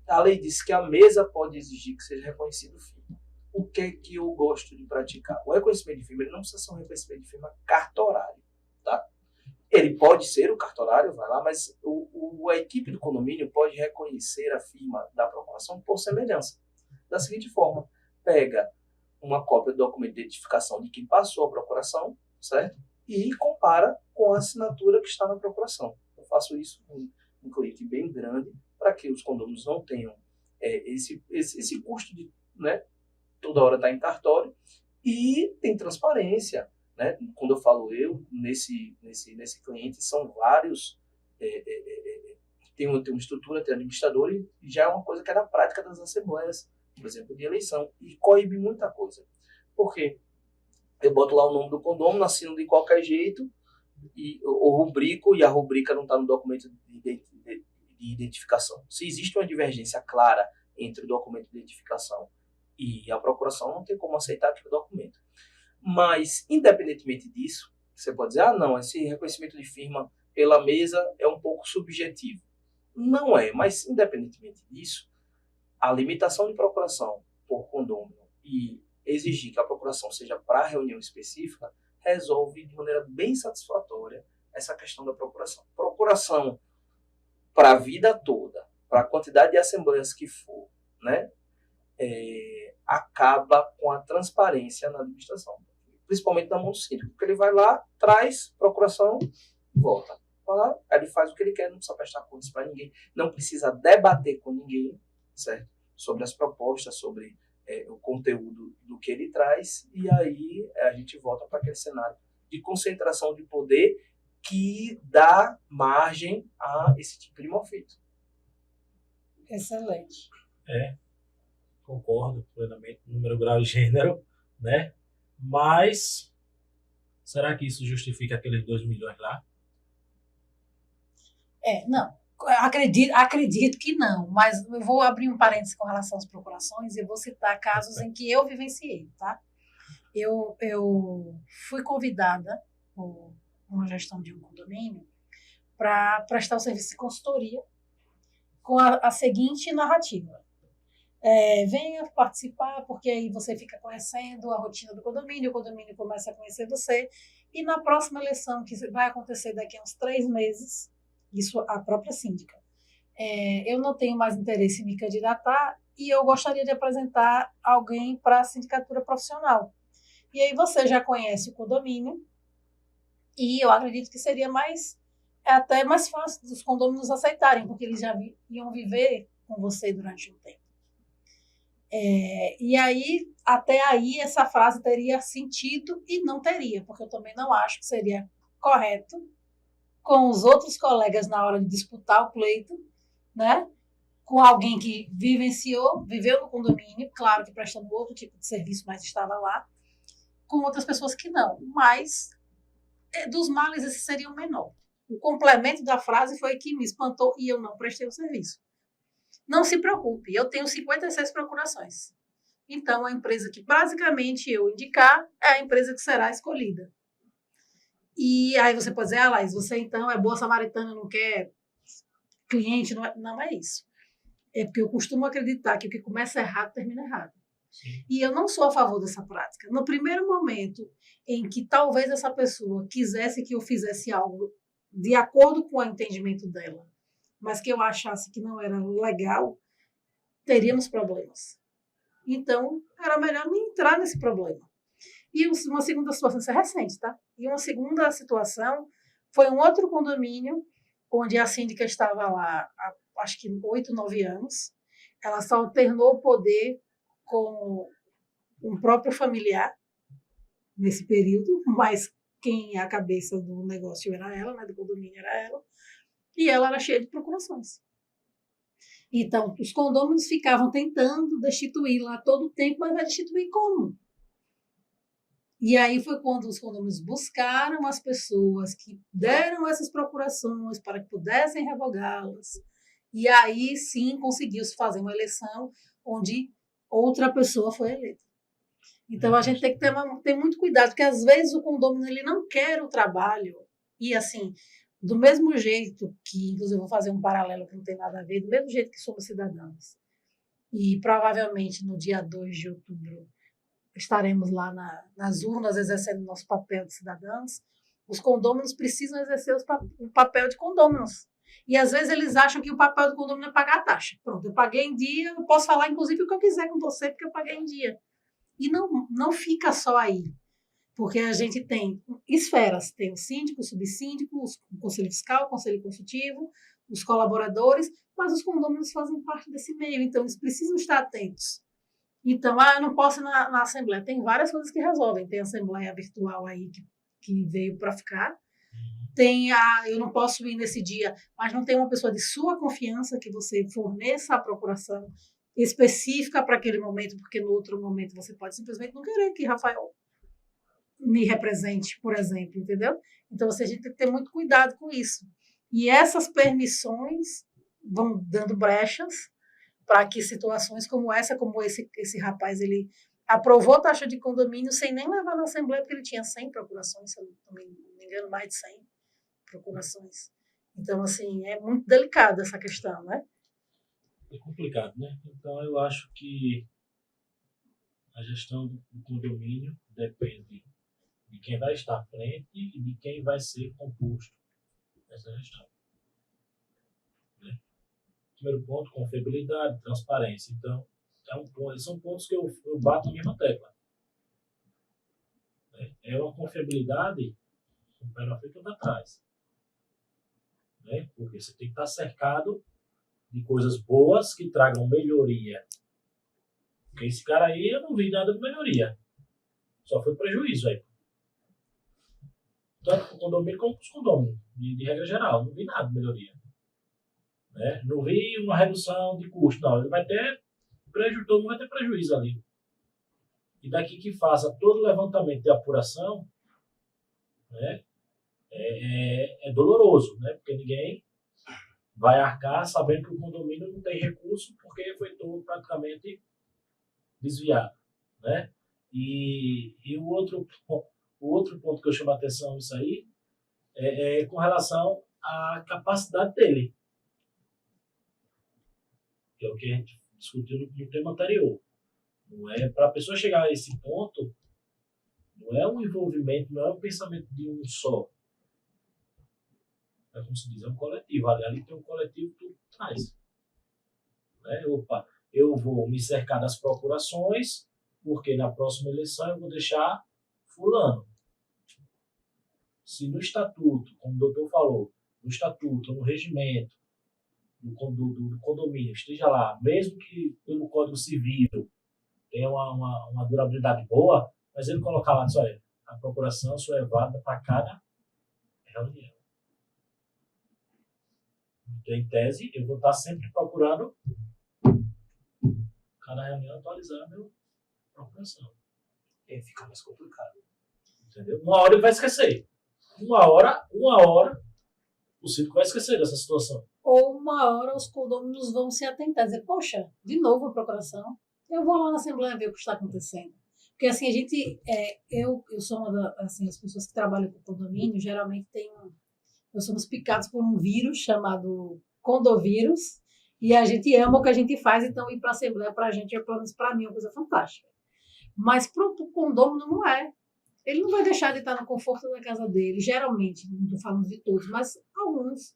A lei diz que a mesa pode exigir que seja reconhecido firma. O que é que eu gosto de praticar? O reconhecimento de firma ele não precisa ser um reconhecimento de firma cartorário. Tá? Ele pode ser o cartorário, vai lá, mas a equipe do condomínio pode reconhecer a firma da procuração por semelhança. Da seguinte forma, pega uma cópia do documento de identificação de quem passou a procuração, certo? E compara com a assinatura que está na procuração. Eu faço isso com um cliente bem grande para que os condôminos não tenham esse custo de, né, toda hora estar em cartório e tem transparência. Né? Quando eu falo nesse cliente, são vários, tem uma estrutura, tem administrador, e já é uma coisa que é da prática das assembleias, por exemplo, de eleição, e coíbe muita coisa. Por quê? Eu boto lá o nome do condômino, assino de qualquer jeito, ou rubrico, e a rubrica não está no documento de identificação. Se existe uma divergência clara entre o documento de identificação e a procuração, não tem como aceitar aquele documento. Mas, independentemente disso, você pode dizer, não, esse reconhecimento de firma pela mesa é um pouco subjetivo. Não é, mas independentemente disso, a limitação de procuração por condômino e exigir que a procuração seja para reunião específica resolve de maneira bem satisfatória essa questão da procuração. Procuração para a vida toda, para a quantidade de assembleias que for, né, acaba com a transparência na administração, principalmente na mão do síndico, porque ele vai lá, traz procuração, volta. Aí ele faz o que ele quer, não precisa prestar contas para ninguém, não precisa debater com ninguém, certo? Sobre as propostas, sobre o conteúdo do que ele traz, e aí a gente volta para aquele cenário de concentração de poder que dá margem a esse tipo de malfeito. Excelente. Concordo plenamente, número, grau e gênero, né? Mas será que isso justifica aqueles 2 milhões lá? Não. Acredito que não, mas eu vou abrir um parênteses com relação às procurações e vou citar casos em que eu vivenciei, tá? Eu fui convidada por uma gestão de um condomínio para prestar o serviço de consultoria com a seguinte narrativa. Venha participar, porque aí você fica conhecendo a rotina do condomínio, o condomínio começa a conhecer você, e na próxima eleição, que vai acontecer daqui a uns 3 meses, isso a própria síndica, eu não tenho mais interesse em me candidatar e eu gostaria de apresentar alguém para a sindicatura profissional. E aí você já conhece o condomínio e eu acredito que seria até mais fácil dos condôminos aceitarem, porque eles já iam viver com você durante um tempo. E aí, até aí, essa frase teria sentido e não teria, porque eu também não acho que seria correto com os outros colegas na hora de disputar o pleito, né? Com alguém que viveu no condomínio, claro que prestando outro tipo de serviço, mas estava lá, com outras pessoas que não. Mas, dos males, esse seria o menor. O complemento da frase foi que me espantou e eu não prestei o serviço. Não se preocupe, eu tenho 56 procurações. Então, a empresa que basicamente eu indicar é a empresa que será escolhida. E aí você pode dizer, Laís, você então é boa samaritana, não quer cliente, não é isso. É porque eu costumo acreditar que o que começa errado, termina errado. Sim. E eu não sou a favor dessa prática. No primeiro momento em que talvez essa pessoa quisesse que eu fizesse algo de acordo com o entendimento dela, mas que eu achasse que não era legal, teríamos problemas. Então, era melhor não entrar nesse problema. E uma segunda situação, isso é recente, tá? E uma segunda situação foi um outro condomínio, onde a síndica estava lá há, acho que 8, 9 anos. Ela só alternou o poder com um próprio familiar nesse período, mas quem é a cabeça do negócio era ela, né, do condomínio era ela. E ela era cheia de procurações. Então, os condôminos ficavam tentando destituí-la a todo tempo, mas vai destituir como? E aí foi quando os condôminos buscaram as pessoas que deram essas procurações para que pudessem revogá-las. E aí sim conseguiu-se fazer uma eleição onde outra pessoa foi eleita. Então a gente tem que ter muito cuidado, porque às vezes o condômino ele não quer o trabalho. E assim, do mesmo jeito que, inclusive eu vou fazer um paralelo que não tem nada a ver, do mesmo jeito que somos cidadãos, e provavelmente no dia 2 de outubro estaremos lá nas urnas exercendo nosso papel de cidadãos, os condôminos precisam exercer o papel de condôminos. E às vezes eles acham que o papel do condômino é pagar a taxa. Pronto, eu paguei em dia, eu posso falar inclusive o que eu quiser com você, porque eu paguei em dia. E não fica só aí. Porque a gente tem esferas, tem o síndico, o subsíndico, o conselho fiscal, o conselho consultivo, os colaboradores, mas os condôminos fazem parte desse meio, então eles precisam estar atentos. Então, eu não posso ir na Assembleia. Tem várias coisas que resolvem. Tem a Assembleia virtual aí que veio para ficar. Tem eu não posso ir nesse dia, mas não tem uma pessoa de sua confiança que você forneça a procuração específica para aquele momento, porque no outro momento você pode simplesmente não querer que Rafael me represente, por exemplo, entendeu? Então, a gente tem que ter muito cuidado com isso. E essas permissões vão dando brechas para que situações como essa, como esse rapaz, ele aprovou taxa de condomínio sem nem levar na Assembleia, porque ele tinha 100 procurações, se eu não me engano, mais de 100 procurações. Então, assim, é muito delicada essa questão, né? É complicado, né? Então, eu acho que a gestão do condomínio depende de quem vai estar à frente e de quem vai ser composto nessa gestão. Né? Primeiro ponto, confiabilidade, transparência. Então, são pontos que eu bato na mesma tecla. Né? É uma confiabilidade um pé na frente e outro atrás. Né? Porque você tem que estar cercado de coisas boas que tragam melhoria. Porque esse cara aí, eu não vi nada de melhoria. Só foi prejuízo aí. Tanto para o condomínio como para os condôminos, de regra geral. Não vi nada de melhoria. Né? Não vi uma redução de custo. Não, ele vai ter prejuízo, todo mundo vai ter prejuízo ali. E daqui que faça todo o levantamento de apuração, né, é doloroso, né? Porque ninguém vai arcar sabendo que o condomínio não tem recurso porque foi todo praticamente desviado, né? E o outro ponto que eu chamo a atenção nisso aí é com relação à capacidade dele, que é o que a gente discutiu no tema anterior. Não é para a pessoa chegar a esse ponto, não é um envolvimento, não é um pensamento de um só. É como se diz, é um coletivo. Ali tem um coletivo que tudo traz. Né? Opa, eu vou me cercar das procurações, porque na próxima eleição eu vou deixar fulano. Se no estatuto, como o doutor falou, no estatuto, no regimento do condomínio, esteja lá, mesmo que pelo Código Civil tenha uma durabilidade boa, mas ele colocar lá, olha, a procuração só é válida para cada reunião. Então, em tese, eu vou estar sempre procurando cada reunião atualizar a minha procuração. E aí fica mais complicado. Entendeu? Uma hora ele vai esquecer. Uma hora o síndico vai esquecer dessa situação. Ou uma hora os condôminos vão se atentar, dizer, poxa, de novo a procuração. Eu vou lá na Assembleia ver o que está acontecendo. Porque assim, a gente, eu sou uma das pessoas que trabalham com condomínio, geralmente nós somos picados por um vírus chamado condovírus, e a gente ama o que a gente faz, então ir para a Assembleia para a gente, pelo menos para mim, é uma coisa fantástica. Mas para o condômino não é. Ele não vai deixar de estar no conforto da casa dele, geralmente, não estou falando de todos, mas alguns,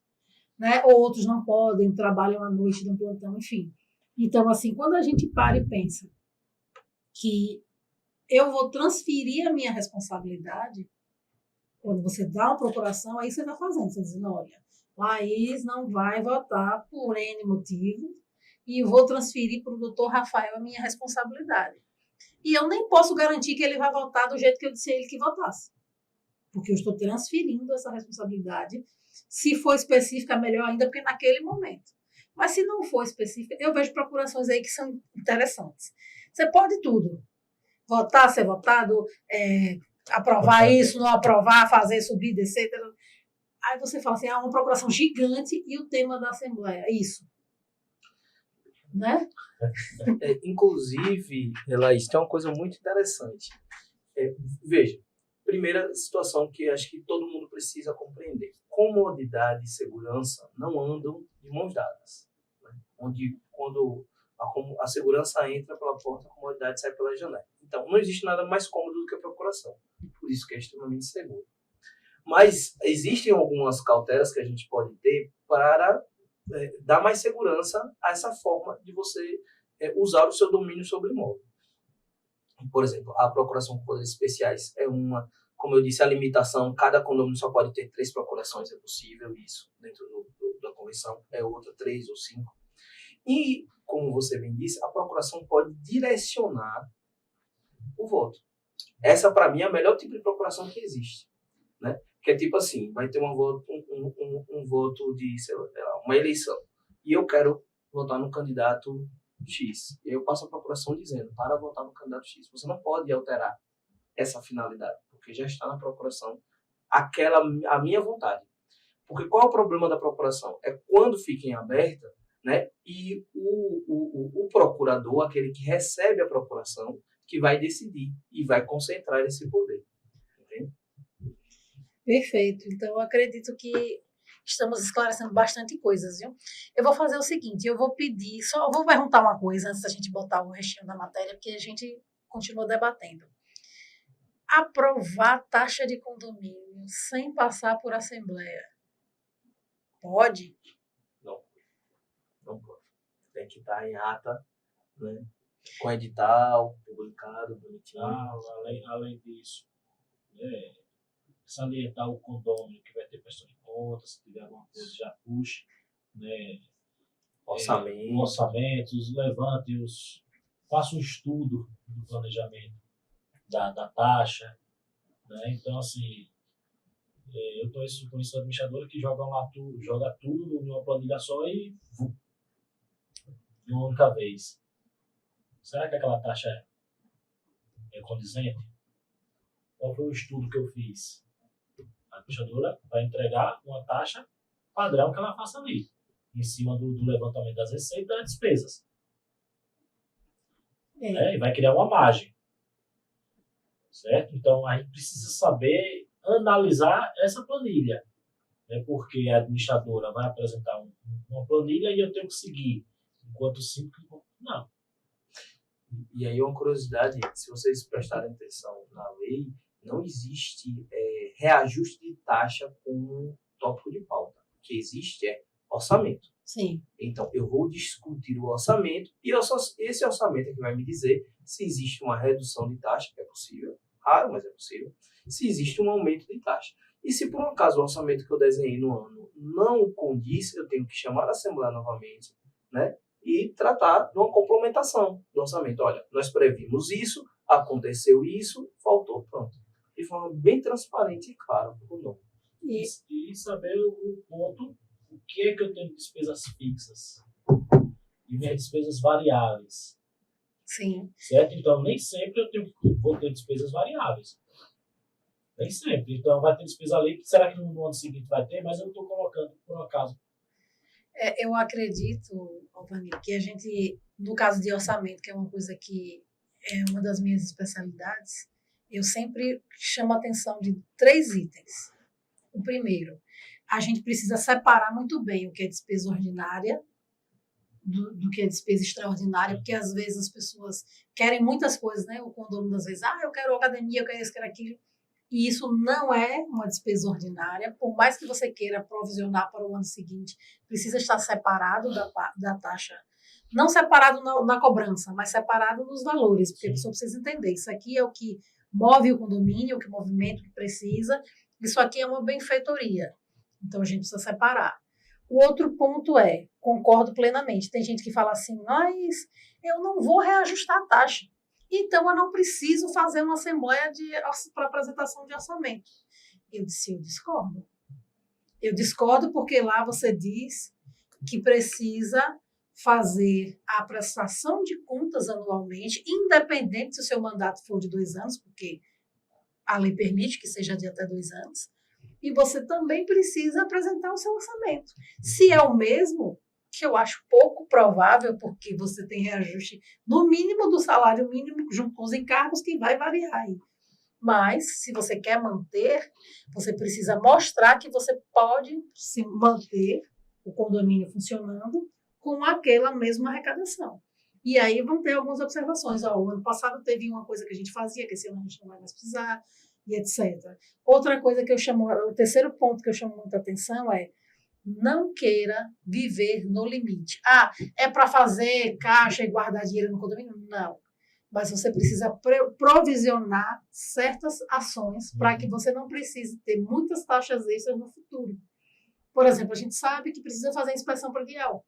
né? Outros não podem, trabalham à noite no plantão, enfim. Então, assim, quando a gente para e pensa que eu vou transferir a minha responsabilidade, quando você dá uma procuração, aí você está fazendo, você está dizendo, olha, Laís não vai votar por N motivo e eu vou transferir para o doutor Rafael a minha responsabilidade. E eu nem posso garantir que ele vai votar do jeito que eu disse a ele que votasse. Porque eu estou transferindo essa responsabilidade. Se for específica, melhor ainda, porque naquele momento. Mas se não for específica, eu vejo procurações aí que são interessantes. Você pode tudo. Votar, ser votado, aprovar isso, não aprovar, fazer, subir, descer. Aí você fala assim, uma procuração gigante e o tema da Assembleia. Isso. né? Inclusive, Laís, tem uma coisa muito interessante. Veja, primeira situação que acho que todo mundo precisa compreender. Comodidade e segurança não andam de mãos dadas. Né? Onde, quando a segurança entra pela porta, a comodidade sai pela janela. Então, não existe nada mais cômodo do que a procuração. Por isso que é extremamente seguro. Mas existem algumas cautelas que a gente pode ter para dar mais segurança a essa forma de você usar o seu domínio sobre o imóvel. Por exemplo, a procuração com poderes especiais é uma, como eu disse, a limitação, cada condomínio só pode ter 3 procurações, é possível isso, dentro da convenção, é outra, 3 ou 5. E, como você bem disse, a procuração pode direcionar o voto. Essa, para mim, é o melhor tipo de procuração que existe, né? Que é tipo assim, vai ter um voto de, sei lá, uma eleição, e eu quero votar no candidato X. E eu passo a procuração dizendo, para votar no candidato X. Você não pode alterar essa finalidade, porque já está na procuração a minha vontade. Porque qual é o problema da procuração? É quando fica em aberta, né, e o procurador, aquele que recebe a procuração, que vai decidir e vai concentrar esse poder. Entende? Perfeito. Então, eu acredito que estamos esclarecendo bastante coisas, viu? Eu vou fazer o seguinte, eu vou pedir, só vou perguntar uma coisa antes da gente botar o restinho da matéria, porque a gente continua debatendo. Aprovar taxa de condomínio sem passar por assembleia, pode? Não pode. Tem que estar em ata, né? Com edital, publicado, bonitinho. Além disso, salientar o condômino que vai ter prestação de contas, se tiver alguma coisa, já puxe, né? Orçamentos, faça um estudo do planejamento da taxa, né? Então, assim, eu conheço administradora que joga tudo numa planilha só e de uma única vez. Será que aquela taxa é condizente? Qual foi o estudo que eu fiz? A administradora vai entregar uma taxa padrão que ela faça ali, em cima do levantamento das receitas e das despesas. E vai criar uma margem. Certo? Então, a gente precisa saber analisar essa planilha. Né? Porque a administradora vai apresentar uma planilha e eu tenho que seguir. Enquanto simples, não. E aí, uma curiosidade, se vocês prestarem atenção na lei, não existe reajuste de taxa como tópico de pauta. O que existe é orçamento. Sim. Então, eu vou discutir o orçamento e esse orçamento é que vai me dizer se existe uma redução de taxa, que é possível, raro, mas é possível, se existe um aumento de taxa. E se por um acaso o orçamento que eu desenhei no ano não condiz, eu tenho que chamar a Assembleia novamente, né? E tratar de uma complementação do orçamento. Olha, nós previmos isso, aconteceu isso, faltou, pronto. De forma bem transparente e clara para o condomínio. E saber o ponto, o que é que eu tenho de despesas fixas e minhas despesas variáveis. Sim. Certo? Então, nem sempre vou ter despesas variáveis. Nem sempre. Então, vai ter despesa ali, que será que no ano seguinte vai ter, mas eu não estou colocando por um acaso. Eu acredito, Alvani, que a gente, no caso de orçamento, que é uma coisa que é uma das minhas especialidades, eu sempre chamo a atenção de 3 itens. O primeiro, a gente precisa separar muito bem o que é despesa ordinária do que é despesa extraordinária, porque às vezes as pessoas querem muitas coisas, né? O condomínio às vezes, eu quero academia, eu quero isso, quero aquilo. E isso não é uma despesa ordinária, por mais que você queira provisionar para o ano seguinte, precisa estar separado da taxa. Não separado na cobrança, mas separado nos valores, porque a pessoa precisa entender. Isso aqui é o que move o condomínio, o que movimenta, o que precisa. Isso aqui é uma benfeitoria. Então, a gente precisa separar. O outro ponto concordo plenamente. Tem gente que fala assim, mas eu não vou reajustar a taxa. Então, eu não preciso fazer uma assembleia para apresentação de orçamento. Eu discordo. Eu discordo porque lá você diz que precisa fazer a prestação de contas anualmente, independente se o seu mandato for de 2 anos, porque a lei permite que seja de até 2 anos, e você também precisa apresentar o seu orçamento. Se é o mesmo, que eu acho pouco provável, porque você tem reajuste no mínimo do salário mínimo, junto com os encargos, que vai variar aí. Mas, se você quer manter, você precisa mostrar que você pode se manter o condomínio funcionando com aquela mesma arrecadação. E aí vão ter algumas observações. O ano passado teve uma coisa que a gente fazia, que esse ano a gente não vai mais precisar, e etc. Outra coisa que o terceiro ponto que eu chamo muita atenção é: não queira viver no limite. É para fazer caixa e guardar dinheiro no condomínio? Não. Mas você precisa provisionar certas ações para que você não precise ter muitas taxas extras no futuro. Por exemplo, a gente sabe que precisa fazer inspeção predial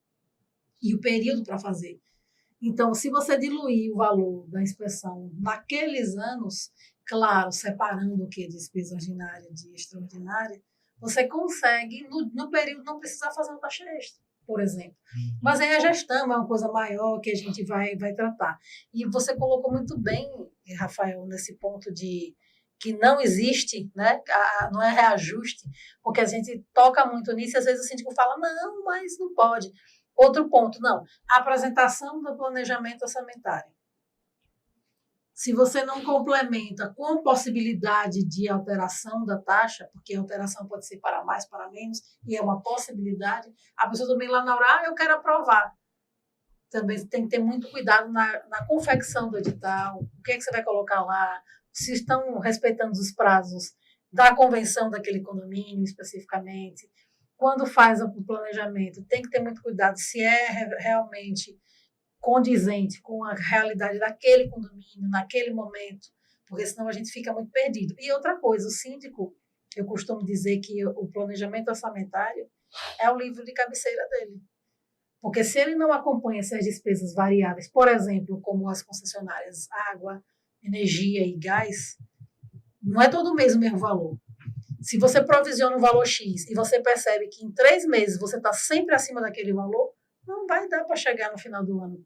e o período para fazer. Então, se você diluir o valor da inspeção naqueles anos, claro, separando o que é despesa ordinária de extraordinária, você consegue, no período, não precisar fazer uma taxa extra, por exemplo. Mas aí a gestão é uma coisa maior que a gente vai tratar. E você colocou muito bem, Rafael, nesse ponto de que não existe, né? Não é reajuste, porque a gente toca muito nisso e às vezes o síndico fala, não, mas não pode. Outro ponto, não. A apresentação do planejamento orçamentário. Se você não complementa com possibilidade de alteração da taxa, porque a alteração pode ser para mais, para menos, e é uma possibilidade, a pessoa também lá na hora, eu quero aprovar. Também tem que ter muito cuidado na confecção do edital, o que é que você vai colocar lá, se estão respeitando os prazos da convenção daquele condomínio especificamente. Quando faz o planejamento, tem que ter muito cuidado se é realmente condizente com a realidade daquele condomínio, naquele momento, porque senão a gente fica muito perdido. E outra coisa, o síndico, eu costumo dizer que o planejamento orçamentário é o livro de cabeceira dele. Porque se ele não acompanha essas despesas variáveis, por exemplo, como as concessionárias, água, energia e gás, não é todo mês o mesmo valor. Se você provisiona um valor X e você percebe que em 3 meses você está sempre acima daquele valor, não vai dar para chegar no final do ano.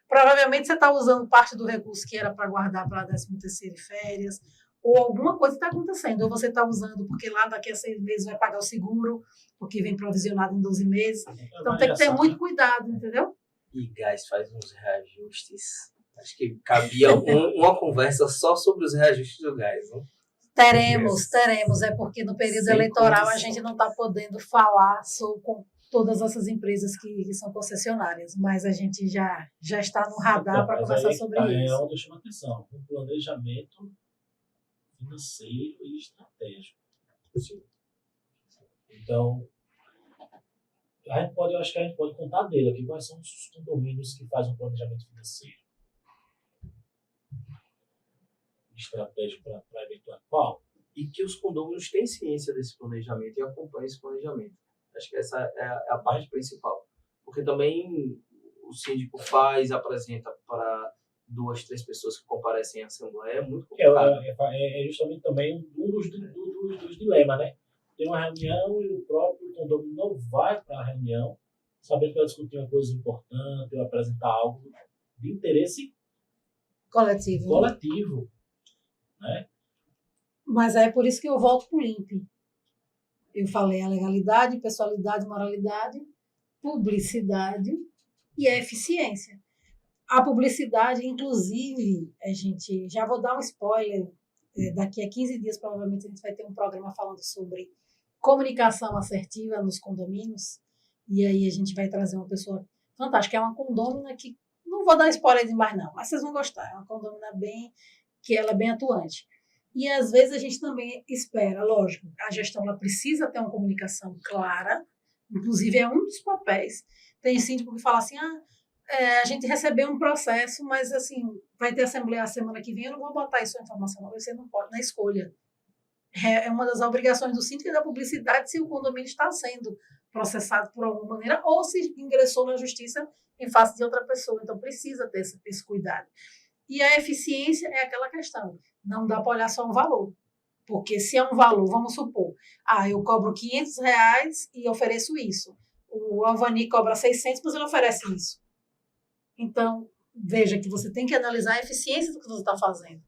Provavelmente você está usando parte do recurso que era para guardar para 13º e férias, ou alguma coisa está acontecendo. Ou você está usando porque lá daqui a 6 meses vai pagar o seguro, porque vem provisionado em 12 meses. Então tem que ter muito cuidado, entendeu? E gás faz uns reajustes. Acho que cabia uma conversa só sobre os reajustes do gás, não? Teremos. É porque no período eleitoral a gente não está podendo falar com todas essas empresas que são concessionárias, mas a gente já está no radar para conversar sobre isso. É onde chama atenção, um planejamento financeiro e estratégico. Então, eu acho que a gente pode contar dele aqui quais são os condomínios que fazem um planejamento financeiro estratégico para eventual qual? E que os condôminos têm ciência desse planejamento e acompanham esse planejamento. Acho que essa é a parte principal. Porque também o síndico apresenta para 2, 3 pessoas que comparecem à Assembleia, é muito complicado. É justamente também um dos dilemas, né? Tem uma reunião e o próprio condômino não vai para a reunião, sabendo que vai discutir uma coisa importante, ou apresentar algo de interesse coletivo. Né? Mas é por isso que eu volto para o INPE. Eu falei a legalidade, pessoalidade, moralidade, publicidade e a eficiência. A publicidade, inclusive, a gente já vou dar um spoiler, daqui a 15 dias provavelmente a gente vai ter um programa falando sobre comunicação assertiva nos condomínios, e aí a gente vai trazer uma pessoa fantástica, é uma condômina que, não vou dar spoiler demais não, mas vocês vão gostar, é uma condômina que ela é bem atuante. E, às vezes, a gente também espera, lógico, a gestão ela precisa ter uma comunicação clara, inclusive é um dos papéis. Tem síndico que fala assim, a gente recebeu um processo, mas, assim, vai ter assembleia a semana que vem, eu não vou botar isso na informação, não, você não pode, na escolha. É uma das obrigações do síndico e da publicidade se o condomínio está sendo processado por alguma maneira ou se ingressou na justiça em face de outra pessoa. Então, precisa ter esse cuidado. E a eficiência é aquela questão. Não dá para olhar só um valor. Porque se é um valor, vamos supor, eu cobro R$500 e ofereço isso. O Alvani cobra 600, mas ele oferece isso. Então, veja que você tem que analisar a eficiência do que você está fazendo,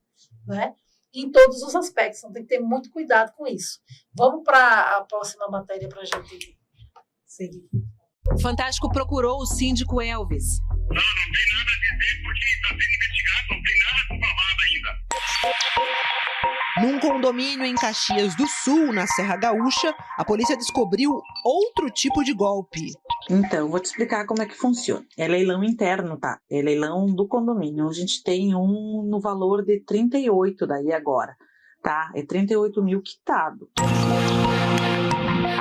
né? Em todos os aspectos. Então, tem que ter muito cuidado com isso. Vamos para a próxima matéria para a gente seguir. O Fantástico procurou o síndico Elvis. Não tem nada a dizer porque está sendo investigado, não tem nada comprovado ainda. Num condomínio em Caxias do Sul, na Serra Gaúcha, a polícia descobriu outro tipo de golpe. Então, vou te explicar como é que funciona. É leilão interno, tá? É leilão do condomínio. A gente tem um no valor de 38 daí agora, tá? É 38 mil quitado.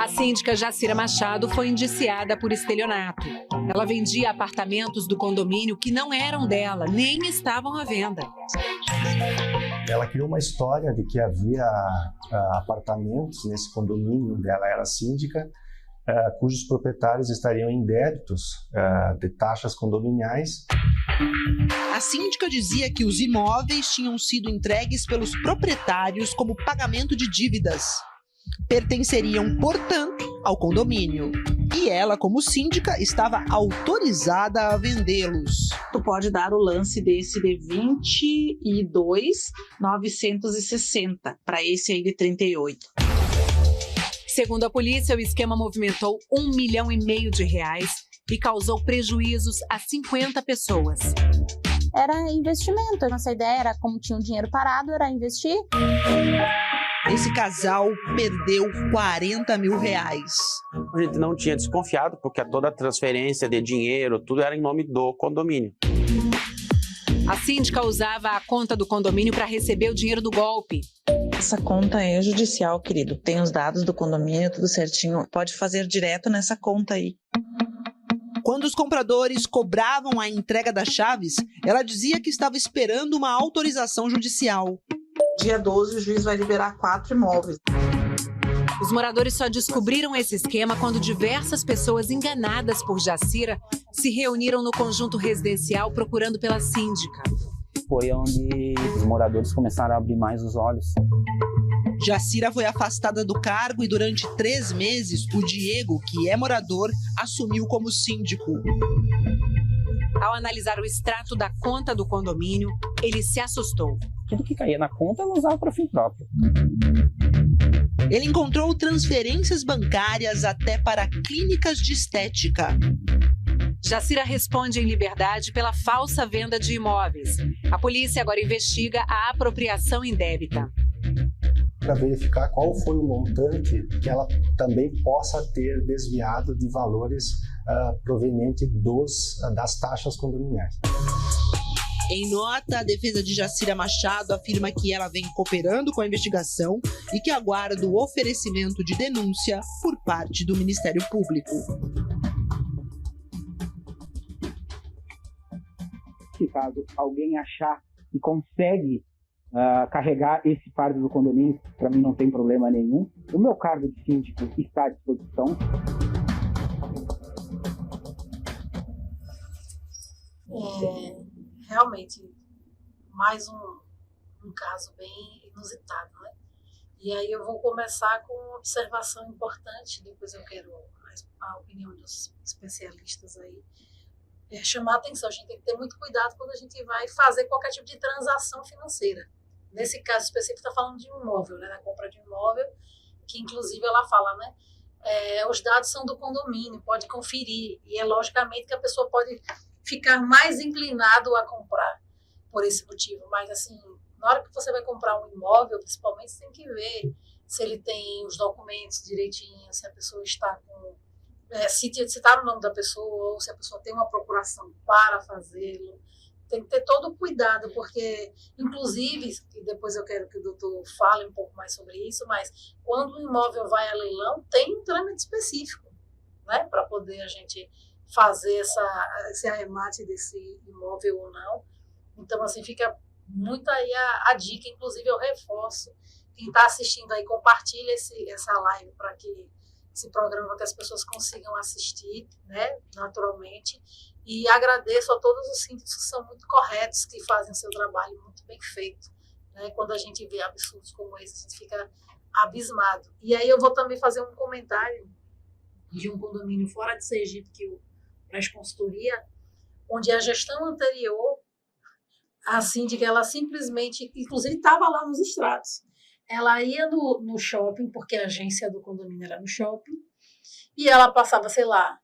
A síndica Jacira Machado foi indiciada por estelionato. Ela vendia apartamentos do condomínio que não eram dela, nem estavam à venda. Ela criou uma história de que havia apartamentos nesse condomínio onde ela era síndica, cujos proprietários estariam em débitos de taxas condominiais. A síndica dizia que os imóveis tinham sido entregues pelos proprietários como pagamento de dívidas. Pertenceriam, portanto, ao condomínio. E ela, como síndica, estava autorizada a vendê-los. Tu pode dar o lance desse de 22.960 para esse aí de 38. Segundo a polícia, o esquema movimentou R$1,5 milhão e causou prejuízos a 50 pessoas. Era investimento. A nossa ideia era, como tinha o dinheiro parado, era investir. Esse casal perdeu R$40 mil. A gente não tinha desconfiado, porque toda a transferência de dinheiro, tudo era em nome do condomínio. A síndica usava a conta do condomínio para receber o dinheiro do golpe. Essa conta é judicial, querido. Tem os dados do condomínio, tudo certinho. Pode fazer direto nessa conta aí. Quando os compradores cobravam a entrega das chaves, ela dizia que estava esperando uma autorização judicial. Dia 12, o juiz vai liberar 4 imóveis. Os moradores só descobriram esse esquema quando diversas pessoas enganadas por Jacira se reuniram no conjunto residencial procurando pela síndica. Foi onde os moradores começaram a abrir mais os olhos. Jacira foi afastada do cargo e durante 3 meses, o Diego, que é morador, assumiu como síndico. Ao analisar o extrato da conta do condomínio, ele se assustou. Tudo que caía na conta ela usava para fim próprio. Ele encontrou transferências bancárias até para clínicas de estética. Jacira responde em liberdade pela falsa venda de imóveis. A polícia agora investiga a apropriação indébita. Para verificar qual foi o montante que ela também possa ter desviado de valores provenientes das taxas condominiais. Em nota, a defesa de Jacira Machado afirma que ela vem cooperando com a investigação e que aguarda o oferecimento de denúncia por parte do Ministério Público. Se caso alguém achar que consegue carregar esse fardo do condomínio, para mim não tem problema nenhum. O meu cargo de síndico está à disposição. Realmente, mais um caso bem inusitado, né? E aí eu vou começar com uma observação importante, depois eu quero a opinião dos especialistas aí. Chamar a atenção, a gente tem que ter muito cuidado quando a gente vai fazer qualquer tipo de transação financeira. Nesse caso específico, está falando de um imóvel, né? Na compra de um imóvel, que inclusive ela fala, né? Os dados são do condomínio, pode conferir, e é logicamente que a pessoa pode ficar mais inclinado a comprar por esse motivo, mas assim, na hora que você vai comprar um imóvel, principalmente, você tem que ver se ele tem os documentos direitinho, se a pessoa está com... se está no nome da pessoa, ou se a pessoa tem uma procuração para fazê-lo. Tem que ter todo o cuidado, porque, inclusive, e depois eu quero que o doutor fale um pouco mais sobre isso, mas quando o imóvel vai a leilão, tem um trâmite específico, né, para poder a gente fazer esse arremate desse imóvel ou não. Então, assim, fica muito aí a dica, inclusive eu reforço, quem está assistindo aí, compartilha essa live para que esse programa, que as pessoas consigam assistir, né, naturalmente, e agradeço a todos os síndicos que são muito corretos, que fazem o seu trabalho muito bem feito, né? Quando a gente vê absurdos como esse, a gente fica abismado. E aí eu vou também fazer um comentário de um condomínio fora de Sergipe, que eu presto consultoria, onde a gestão anterior, a síndica, ela simplesmente, inclusive estava lá nos extratos, ela ia no shopping, porque a agência do condomínio era no shopping, e ela passava, sei lá,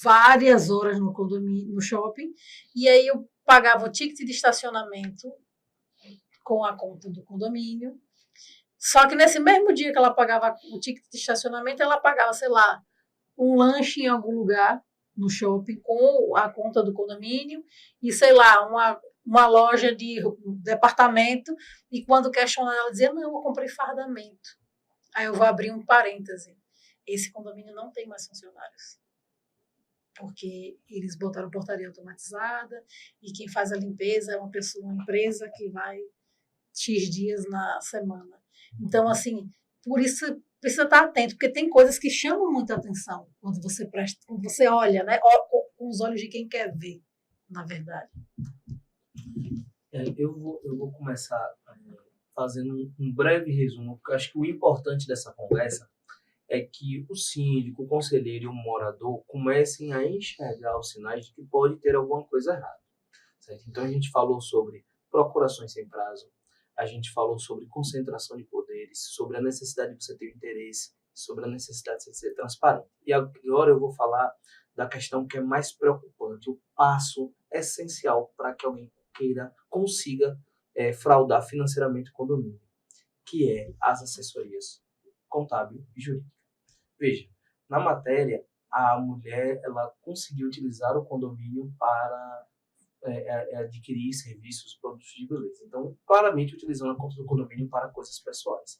várias horas no condomínio, no shopping, e aí eu pagava o ticket de estacionamento com a conta do condomínio. Só que nesse mesmo dia que ela pagava o ticket de estacionamento, ela pagava, sei lá, um lanche em algum lugar no shopping com a conta do condomínio e, sei lá, uma loja de departamento, e quando questionava ela dizia, não, eu comprei fardamento. Aí eu vou abrir um parêntese. Esse condomínio não tem mais funcionários, porque eles botaram portaria automatizada e quem faz a limpeza é uma empresa que vai X dias na semana. Então, assim, por isso precisa estar atento, porque tem coisas que chamam muita atenção quando você olha, né, com os olhos de quem quer ver, na verdade. Eu vou começar fazendo um breve resumo, porque eu acho que o importante dessa conversa é que o síndico, o conselheiro e o morador comecem a enxergar os sinais de que pode ter alguma coisa errada. Certo? Então, a gente falou sobre procurações sem prazo, a gente falou sobre concentração de poderes, sobre a necessidade de você ter interesse, sobre a necessidade de você ser transparente. E agora eu vou falar da questão que é mais preocupante, o passo essencial para que alguém consiga fraudar financeiramente o condomínio, que é as assessorias contábil e jurídica. Veja, na matéria, a mulher ela conseguiu utilizar o condomínio para adquirir serviços, produtos de beleza. Então, claramente utilizando a conta do condomínio para coisas pessoais.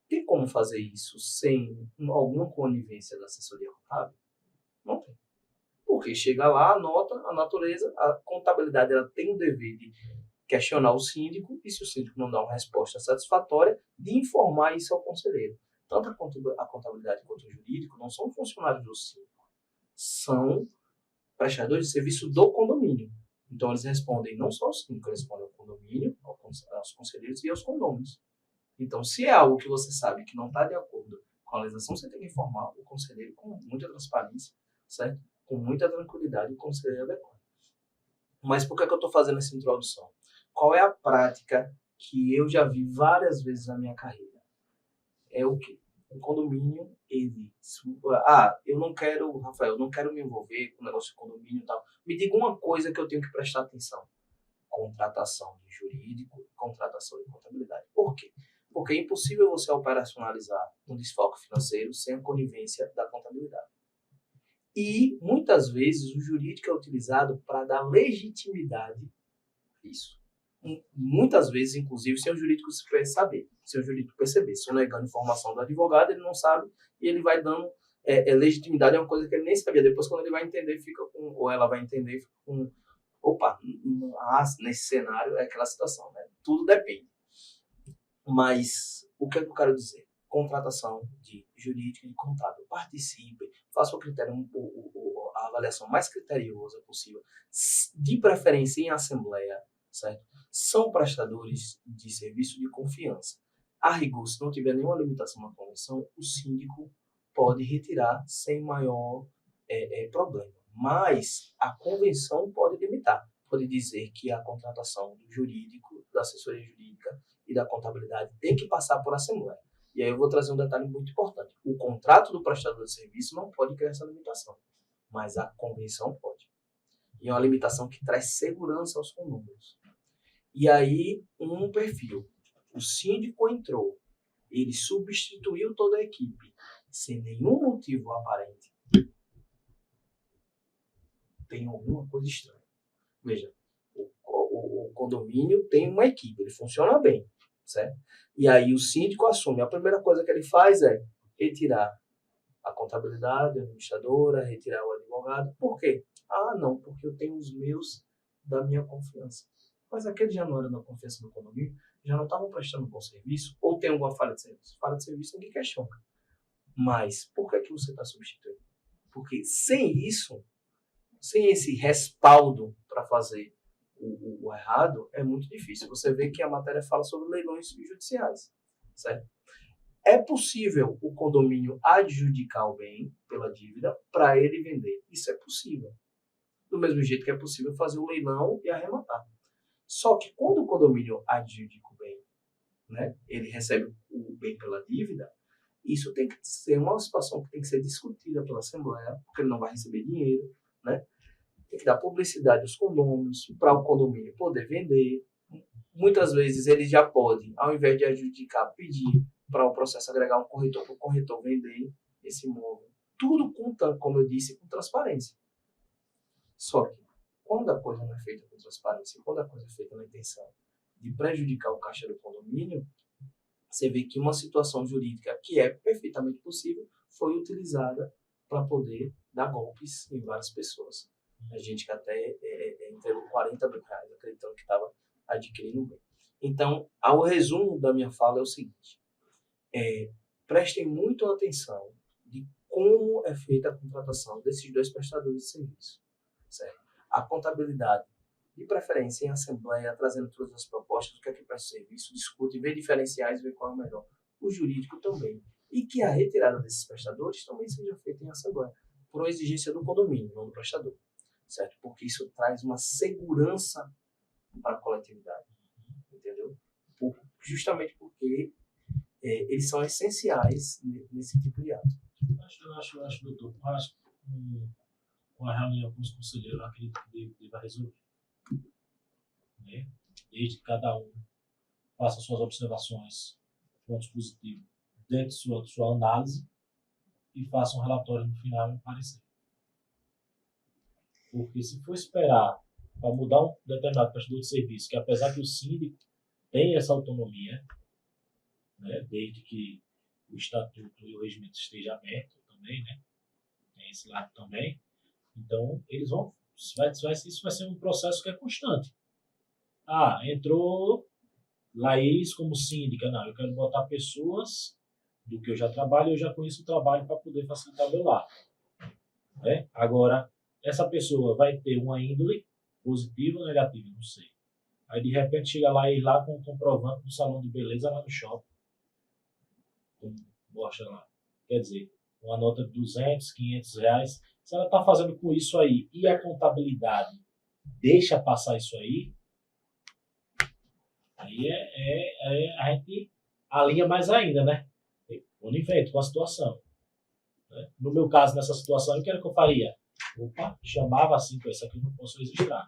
Tem como fazer isso sem alguma conivência da assessoria contábil? Não tem. Porque chega lá, anota a natureza, a contabilidade ela tem o dever de questionar o síndico, e se o síndico não dá uma resposta satisfatória, de informar isso ao conselheiro. Tanto a contabilidade quanto o jurídico não são funcionários do síndico, são prestadores de serviço do condomínio. Então, eles respondem não só ao síndico, eles respondem ao condomínio, aos conselheiros e aos condôminos. Então, se é algo que você sabe que não está de acordo com a legislação, você tem que informar o conselheiro com muita transparência, certo? Com muita tranquilidade, o conselheiro adequado. Mas por que eu estou fazendo essa introdução? Qual é a prática que eu já vi várias vezes na minha carreira? É o quê? O condomínio, eu não quero, Rafael, eu não quero me envolver com o negócio de condomínio e tal. Me diga uma coisa que eu tenho que prestar atenção. Contratação de jurídico, contratação de contabilidade. Por quê? Porque é impossível você operacionalizar um desfalque financeiro sem a conivência da contabilidade. E, muitas vezes, o jurídico é utilizado para dar legitimidade a isso. Muitas vezes, inclusive, sem o jurídico saber, sem o jurídico perceber. Se eu negando informação do advogado, ele não sabe e ele vai dando legitimidade a uma coisa que ele nem sabia. Depois, quando ele vai entender, ou ela vai entender, fica com, nesse cenário é aquela situação, né? Tudo depende. Mas, o que é que eu quero dizer? Contratação de jurídico e de contábil. Participe, faça a avaliação mais criteriosa possível, de preferência em assembleia, certo? São prestadores de serviço de confiança. A rigor, se não tiver nenhuma limitação na convenção, o síndico pode retirar sem maior problema. Mas a convenção pode limitar. Pode dizer que a contratação do jurídico, da assessoria jurídica e da contabilidade tem que passar por assembleia. E aí eu vou trazer um detalhe muito importante. O contrato do prestador de serviço não pode criar essa limitação, mas a convenção pode. E é uma limitação que traz segurança aos condôminos. E aí, um perfil. O síndico entrou, ele substituiu toda a equipe, sem nenhum motivo aparente. Tem alguma coisa estranha. Veja, o condomínio tem uma equipe, ele funciona bem, certo? E aí o síndico assume. A primeira coisa que ele faz é retirar a contabilidade, a administradora, retirar o advogado. Por quê? Não, porque eu tenho os meus da minha confiança. Mas aqueles já não eram da confiança do condomínio, já não estavam prestando bom serviço, ou tem alguma falha de serviço? Falha de serviço ninguém questiona. Mas por que você está substituindo? Porque sem isso, sem esse respaldo para fazer o errado, é muito difícil. Você vê que a matéria fala sobre leilões judiciais, certo? É possível o condomínio adjudicar o bem pela dívida para ele vender. Isso é possível. Do mesmo jeito que é possível fazer o leilão e arrematar. Só que quando o condomínio adjudica o bem, né, ele recebe o bem pela dívida, Isso tem que ser uma situação que tem que ser discutida pela Assembleia, porque ele não vai receber dinheiro, né? Tem que dar publicidade aos condôminos, para o condomínio poder vender. Muitas vezes ele já pode, ao invés de adjudicar, pedir para o processo agregar um corretor, para o corretor vender esse imóvel. Tudo conta, como eu disse, com transparência. Só que, quando a coisa não é feita com transparência, quando a coisa é feita na intenção de prejudicar o caixa do condomínio, você vê que uma situação jurídica que é perfeitamente possível foi utilizada para poder dar golpes em várias pessoas. A gente que até entregou 40 mil reais, acreditando que estava adquirindo bem. Então, o resumo da minha fala é o seguinte. Prestem muito atenção de como é feita a contratação desses dois prestadores de serviço. Certo? A contabilidade, de preferência em assembleia, trazendo todas as propostas, o que é que presta serviço, discute, vê diferenciais, vê qual é o melhor. O jurídico também. E que a retirada desses prestadores também seja feita em assembleia, por uma exigência do condomínio, não do prestador. Certo? Porque isso traz uma segurança para a coletividade. Entendeu? Justamente porque eles são essenciais nesse tipo de ato. Eu acho, doutor, com a reunião com os conselheiros, eu acredito que ele vai resolver. Né? Desde que cada um faça suas observações, pontos positivos, dentro de sua análise, e faça um relatório no final e um parecer. Porque se for esperar para mudar um determinado prestador de serviço, que apesar que o síndico tem essa autonomia, né, desde que o estatuto e o regimento esteja aberto também, né, tem esse lado também, então eles vão, isso vai ser um processo que é constante. Entrou Laís como síndica, não, eu quero botar pessoas do que eu já trabalho, eu já conheço o trabalho para poder facilitar o meu lado. Né? Agora, essa pessoa vai ter uma índole positiva ou negativa, não sei. Aí, de repente, chega lá com um comprovante do salão de beleza lá no shopping. Como mostra lá. Quer dizer, uma nota de 200, 500 reais. Se ela está fazendo com isso aí e a contabilidade deixa passar isso aí a gente alinha mais ainda, né? Onivento com a situação. Né? No meu caso, nessa situação, o que era que eu faria? Chamava assim, isso aqui eu não posso registrar.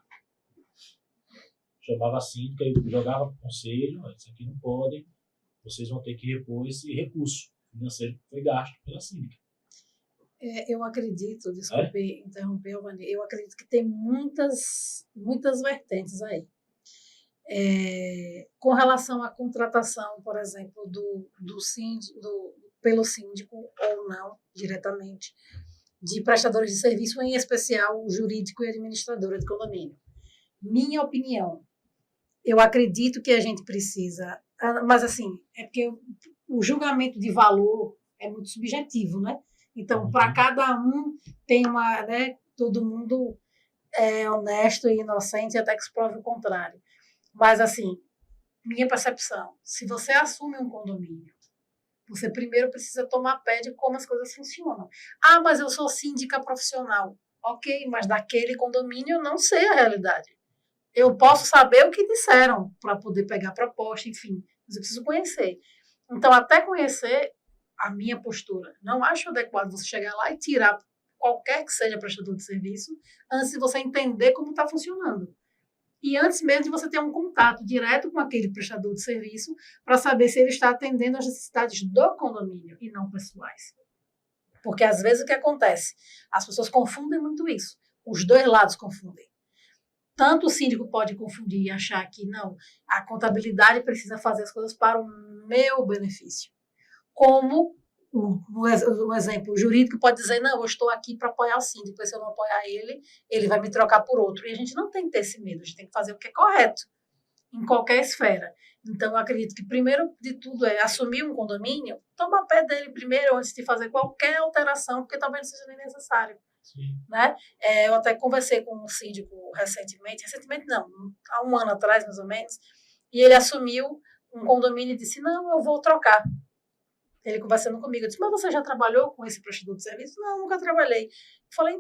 Chamava a síndica e jogava para o conselho, isso aqui não pode, vocês vão ter que repor esse recurso financeiro que foi gasto pela síndica. Eu acredito, desculpe interromper, Alvani, eu acredito que tem muitas vertentes aí. Com relação à contratação, por exemplo, pelo síndico ou não, diretamente, de prestadores de serviço, em especial o jurídico e administradora de condomínio. Minha opinião, eu acredito que a gente precisa, mas assim, é porque o julgamento de valor é muito subjetivo, né? Então, para cada um tem uma, né, todo mundo é honesto e inocente até que se prove o contrário. Mas assim, minha percepção, se você assume um condomínio, você primeiro precisa tomar pé de como as coisas funcionam. Mas eu sou síndica profissional. Ok, mas daquele condomínio eu não sei a realidade. Eu posso saber o que disseram para poder pegar proposta, enfim, mas eu preciso conhecer. Então, até conhecer a minha postura, não acho adequado você chegar lá e tirar qualquer que seja prestador de serviço antes de você entender como está funcionando. E antes mesmo de você ter um contato direto com aquele prestador de serviço para saber se ele está atendendo às necessidades do condomínio e não pessoais. Porque, às vezes, o que acontece? As pessoas confundem muito isso. Os dois lados confundem. Tanto o síndico pode confundir e achar que, não, a contabilidade precisa fazer as coisas para o meu benefício. Como o exemplo, o jurídico pode dizer, não, eu estou aqui para apoiar o síndico, porque se eu não apoiar ele, ele vai me trocar por outro. E a gente não tem que ter esse medo, a gente tem que fazer o que é correto, em qualquer esfera. Então, eu acredito que, primeiro de tudo, é assumir um condomínio, tomar pé dele primeiro, antes de fazer qualquer alteração, porque talvez não seja nem necessário. Né? Eu até conversei com um síndico recentemente não, há um ano atrás, mais ou menos, e ele assumiu um condomínio e disse, não, eu vou trocar. Ele conversando comigo, eu disse, mas você já trabalhou com esse prestador de serviço? Não, nunca trabalhei. Eu falei,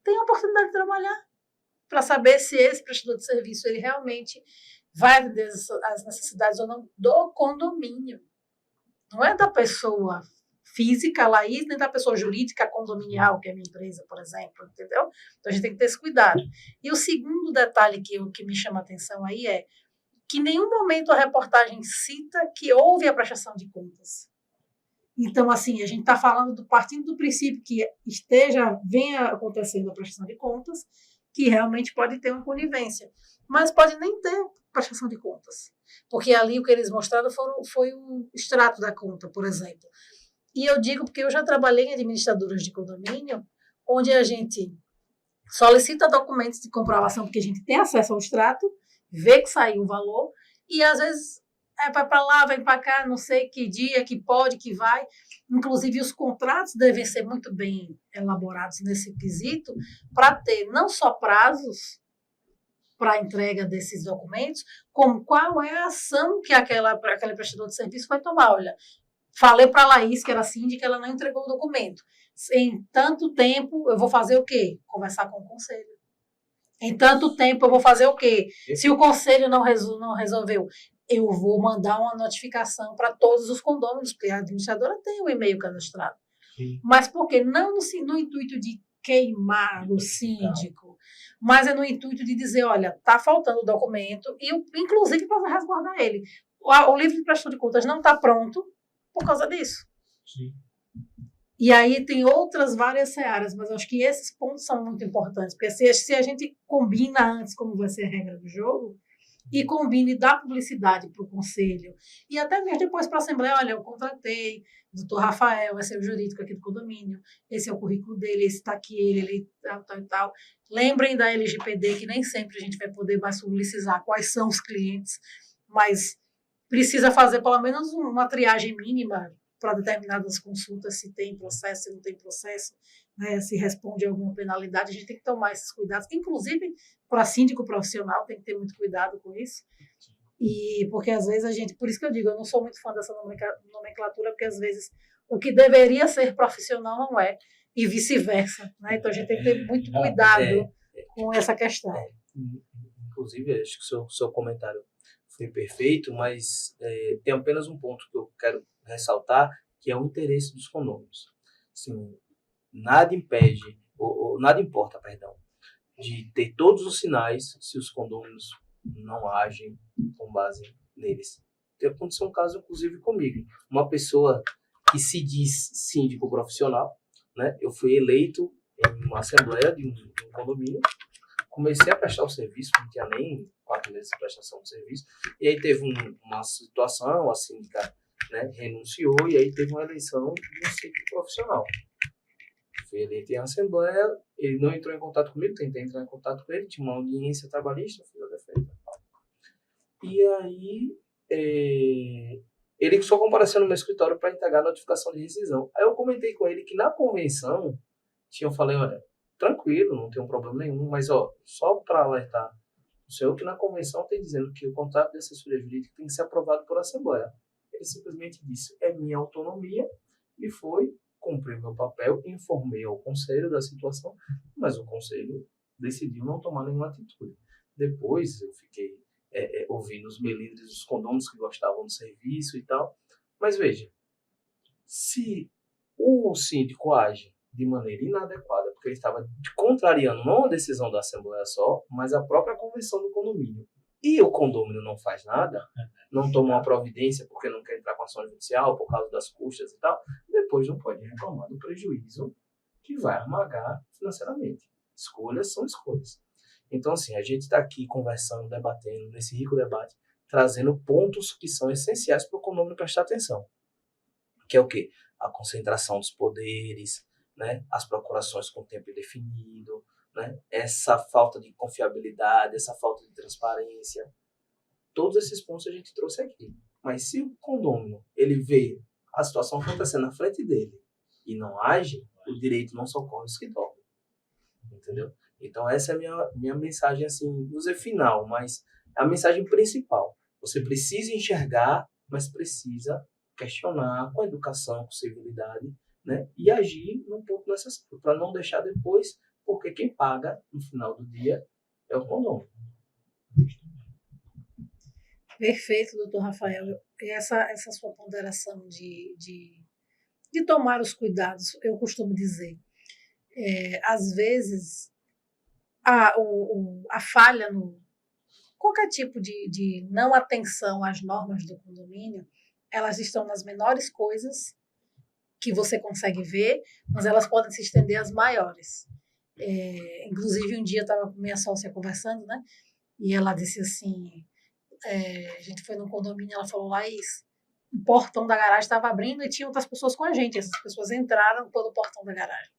tem a oportunidade de trabalhar para saber se esse prestador de serviço ele realmente vai atender as necessidades ou não do condomínio. Não é da pessoa física, Laís, nem da pessoa jurídica condominial, que é a minha empresa, por exemplo, entendeu? Então a gente tem que ter esse cuidado. E o segundo detalhe que me chama a atenção aí é que em nenhum momento a reportagem cita que houve a prestação de contas. Então, assim, a gente está falando partindo do princípio que venha acontecendo a prestação de contas, que realmente pode ter uma conivência, mas pode nem ter prestação de contas, porque ali o que eles mostraram foi o extrato da conta, por exemplo. E eu digo porque eu já trabalhei em administradoras de condomínio, onde a gente solicita documentos de comprovação, porque a gente tem acesso ao extrato, vê que saiu o valor, e às vezes vai para lá, vai para cá, não sei que dia, que pode, que vai. Inclusive, os contratos devem ser muito bem elaborados nesse quesito, para ter não só prazos para a entrega desses documentos, como qual é a ação que aquele prestador de serviço vai tomar. Olha, falei para a Laís, que era síndica, ela não entregou o documento. Em tanto tempo, eu vou fazer o quê? Conversar com o conselho. Em tanto tempo, eu vou fazer o quê? Se o conselho não resolveu, eu vou mandar uma notificação para todos os condôminos, porque a administradora tem o e-mail cadastrado. Sim. Mas por quê? Não no intuito de queimar o síndico, mas é no intuito de dizer, olha, está faltando o documento, e inclusive para resguardar ele. O livro de prestação de contas não está pronto por causa disso. Sim. E aí tem outras várias searas, mas eu acho que esses pontos são muito importantes, porque se a gente combina antes como vai ser a regra do jogo, e combine dar publicidade para o conselho, e até mesmo depois para a Assembleia, olha, eu contratei o doutor Rafael, vai ser o jurídico aqui do condomínio, esse é o currículo dele, esse está aqui, ele tal e tal. Lembrem da LGPD, que nem sempre a gente vai poder mais publicizar quais são os clientes, mas precisa fazer pelo menos uma triagem mínima para determinadas consultas, se tem processo, se não tem processo, né, se responde a alguma penalidade, a gente tem que tomar esses cuidados, inclusive para síndico profissional tem que ter muito cuidado com isso, e porque às vezes por isso que eu digo, eu não sou muito fã dessa nomenclatura, porque às vezes o que deveria ser profissional não é, e vice-versa, né? Então a gente tem que ter muito cuidado com essa questão. Inclusive, acho que o seu comentário foi perfeito, mas tem apenas um ponto que eu quero ressaltar, que é o interesse dos condôminos. Assim, nada importa, de ter todos os sinais se os condôminos não agem com base neles. Aconteceu um caso, inclusive, comigo. Uma pessoa que se diz síndico profissional, né? Eu fui eleito em uma assembleia de um condomínio, comecei a prestar o serviço, não tinha nem 4 meses de prestação de serviço, e aí teve uma situação, a síndica, né, renunciou, e aí teve uma eleição de um síndico profissional. Fui eleito em assembleia, ele não entrou em contato comigo, tentei entrar em contato com ele, tinha uma audiência trabalhista, fiz a defesa. E aí, ele só compareceu no meu escritório para entregar a notificação de rescisão. Aí eu comentei com ele que na convenção, eu falei, olha, tranquilo, não tem um problema nenhum, mas só para alertar o senhor que na convenção tem dizendo que o contrato de assessoria jurídica tem que ser aprovado por assembleia. Ele simplesmente disse, é minha autonomia, e foi, cumpri meu papel, informei ao conselho da situação, mas o conselho decidiu não tomar nenhuma atitude. Depois eu fiquei ouvindo os melindres dos condôminos que gostavam do serviço e tal, mas veja, se o síndico age de maneira inadequada, porque ele estava contrariando não a decisão da Assembleia só, mas a própria convenção do condomínio, e o condomínio não faz nada, não toma uma providência porque não quer entrar com ação judicial por causa das custas e tal, depois não pode reclamar do prejuízo que vai amagar financeiramente. Escolhas são escolhas. Então, assim, a gente está aqui conversando, debatendo, nesse rico debate, trazendo pontos que são essenciais para o condomínio prestar atenção. Que é o quê? A concentração dos poderes, né? As procurações com tempo indefinido, né? Essa falta de confiabilidade, essa falta de transparência. Todos esses pontos a gente trouxe aqui. Mas se o condômino ele vê a situação acontecendo na frente dele e não age, o direito não socorre os que dormem. Entendeu? Então essa é a minha mensagem, assim, não vou dizer final, mas é a mensagem principal. Você precisa enxergar, mas precisa questionar com educação, com civilidade, né? E agir num ponto necessário, para não deixar depois, porque quem paga no final do dia é o condômino. Perfeito, doutor Rafael. Essa sua ponderação de de tomar os cuidados. Eu costumo dizer, às vezes, a falha no qualquer tipo de não atenção às normas do condomínio, elas estão nas menores coisas que você consegue ver, mas elas podem se estender às maiores. Inclusive, um dia eu estava com minha sócia conversando, né? E ela disse assim, a gente foi num condomínio, ela falou, Laís, o portão da garagem estava abrindo e tinha outras pessoas com a gente. Essas pessoas entraram pelo portão da garagem.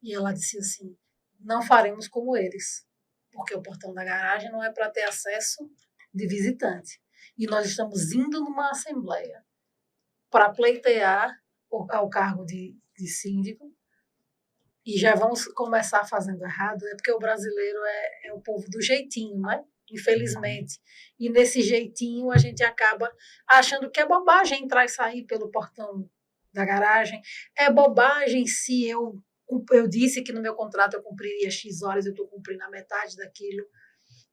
E ela disse assim, não faremos como eles, porque o portão da garagem não é para ter acesso de visitante. E nós estamos indo numa assembleia para pleitear ao cargo de síndico e já vamos começar fazendo errado, porque o brasileiro é o povo do jeitinho, né? Infelizmente. E nesse jeitinho a gente acaba achando que é bobagem entrar e sair pelo portão da garagem. É bobagem se eu disse que no meu contrato eu cumpriria X horas, eu estou cumprindo a metade daquilo.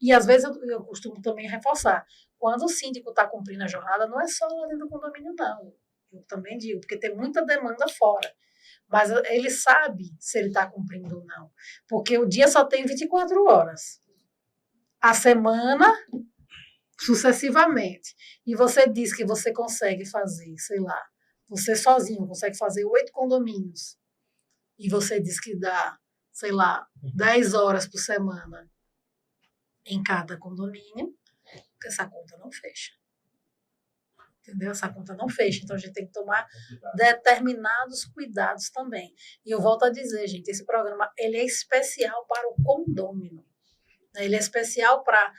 E às vezes eu costumo também reforçar, quando o síndico está cumprindo a jornada, não é só lá dentro do condomínio, não. Eu também digo, porque tem muita demanda fora. Mas ele sabe se ele está cumprindo ou não. Porque o dia só tem 24 horas. A semana, sucessivamente. E você diz que você consegue fazer, sei lá, você sozinho consegue fazer 8 condomínios. E você diz que dá, sei lá, 10 horas por semana em cada condomínio, essa conta não fecha. Entendeu? Essa conta não fecha. Então, a gente tem que tomar determinados cuidados também. E eu volto a dizer, gente, esse programa ele é especial para o condômino. Ele é especial para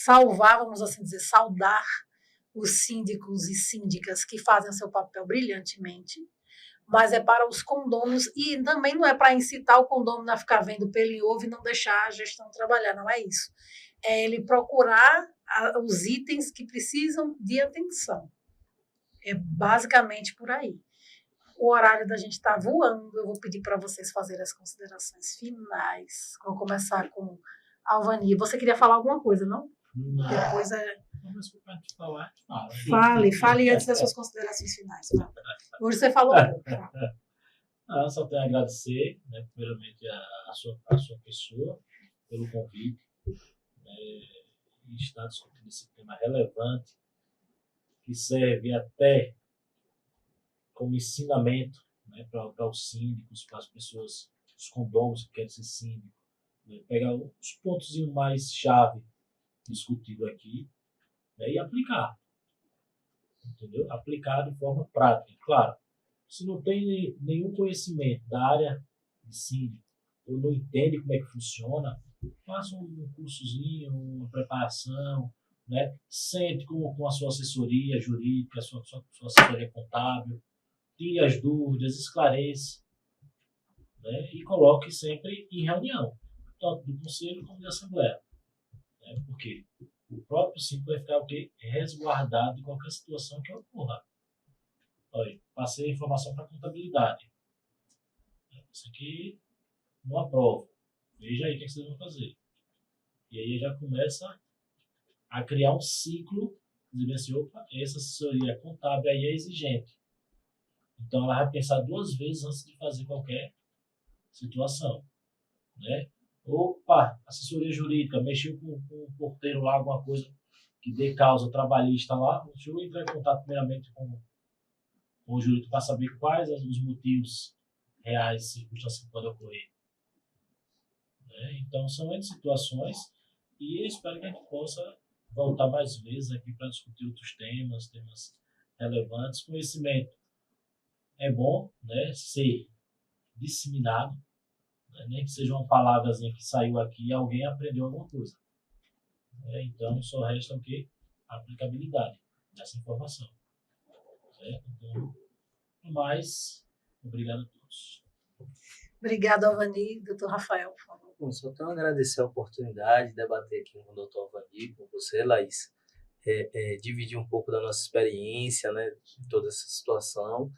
salvar, vamos assim dizer, saudar os síndicos e síndicas que fazem o seu papel brilhantemente, mas é para os condôminos e também não é para incitar o condômino a ficar vendo pelo e ovo e não deixar a gestão trabalhar, não é isso. É ele procurar os itens que precisam de atenção. É basicamente por aí. O horário da gente está voando, eu vou pedir para vocês fazerem as considerações finais. Vou começar com a Alvani. Você queria falar alguma coisa, não? Não. Depois Fale antes das suas considerações finais. Hoje você falou pouco. Eu só tenho a agradecer, né, primeiramente, a sua pessoa pelo convite, e estar discutindo esse tema relevante, que serve até como ensinamento, né, para os síndicos, para as pessoas, os condôminos que querem ser síndicos, né, pegar os pontos mais chave discutido aqui, né, e aplicar. Entendeu? Aplicar de forma prática. Claro, se não tem nenhum conhecimento da área de síndico, ou não entende como é que funciona, faça um cursozinho, uma preparação, né? Sente com a sua assessoria jurídica, a sua assessoria contábil, tire as dúvidas, esclareça, né? E coloque sempre em reunião, tanto do conselho como da assembleia. Né? Porque o próprio síndico vai ficar o quê? Resguardado de qualquer situação que ocorra. Olha, passei a informação para a contabilidade. Isso aqui não aprova. Veja aí o que vocês vão fazer. E aí já começa a criar um ciclo, dizendo assim, opa, essa assessoria contábil aí é exigente. Então ela vai pensar 2 vezes antes de fazer qualquer situação. Né? Opa, assessoria jurídica, mexeu com o porteiro lá, alguma coisa que dê causa trabalhista lá, deixa eu entrar em contato primeiramente com o jurídico para saber quais os motivos reais, circunstâncias que podem ocorrer. Então, são N situações e eu espero que a gente possa voltar mais vezes aqui para discutir outros temas relevantes. Conhecimento é bom, né, ser disseminado, né, nem que seja uma palavrazinha que saiu aqui e alguém aprendeu alguma coisa. Então, só resta o quê? A aplicabilidade dessa informação. Certo? Então, no mais, obrigado a todos. Obrigada, Alvani. Doutor Rafael, por favor. Bom, só tenho a agradecer a oportunidade de debater aqui com o doutor Alvani, com você, Laís, dividir um pouco da nossa experiência, né, de toda essa situação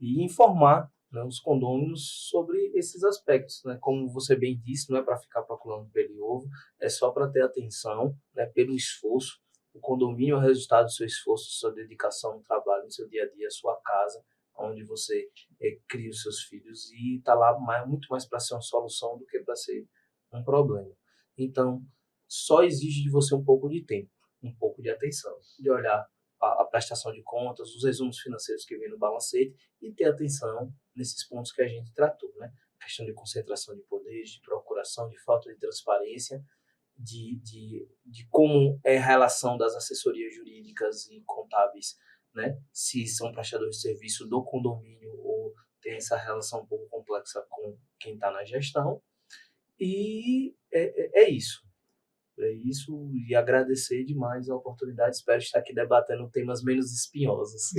e informar, né, os condôminos sobre esses aspectos. Né? Como você bem disse, não é para ficar procurando pelo e ovo, é só para ter atenção, né, pelo esforço. O condomínio é o resultado do seu esforço, sua dedicação no trabalho, no seu dia a dia, sua casa, onde você cria os seus filhos, e está lá muito mais para ser uma solução do que para ser um problema. Então, só exige de você um pouco de tempo, um pouco de atenção, de olhar a prestação de contas, os resumos financeiros que vem no balancete e ter atenção nesses pontos que a gente tratou, né? Questão de concentração de poderes, de procuração, de falta de transparência, de como é a relação das assessorias jurídicas e contábeis, né? Se são prestadores de serviço do condomínio ou tem essa relação um pouco complexa com quem está na gestão. E é isso. É isso, e agradecer demais a oportunidade. Espero estar aqui debatendo temas menos espinhosos.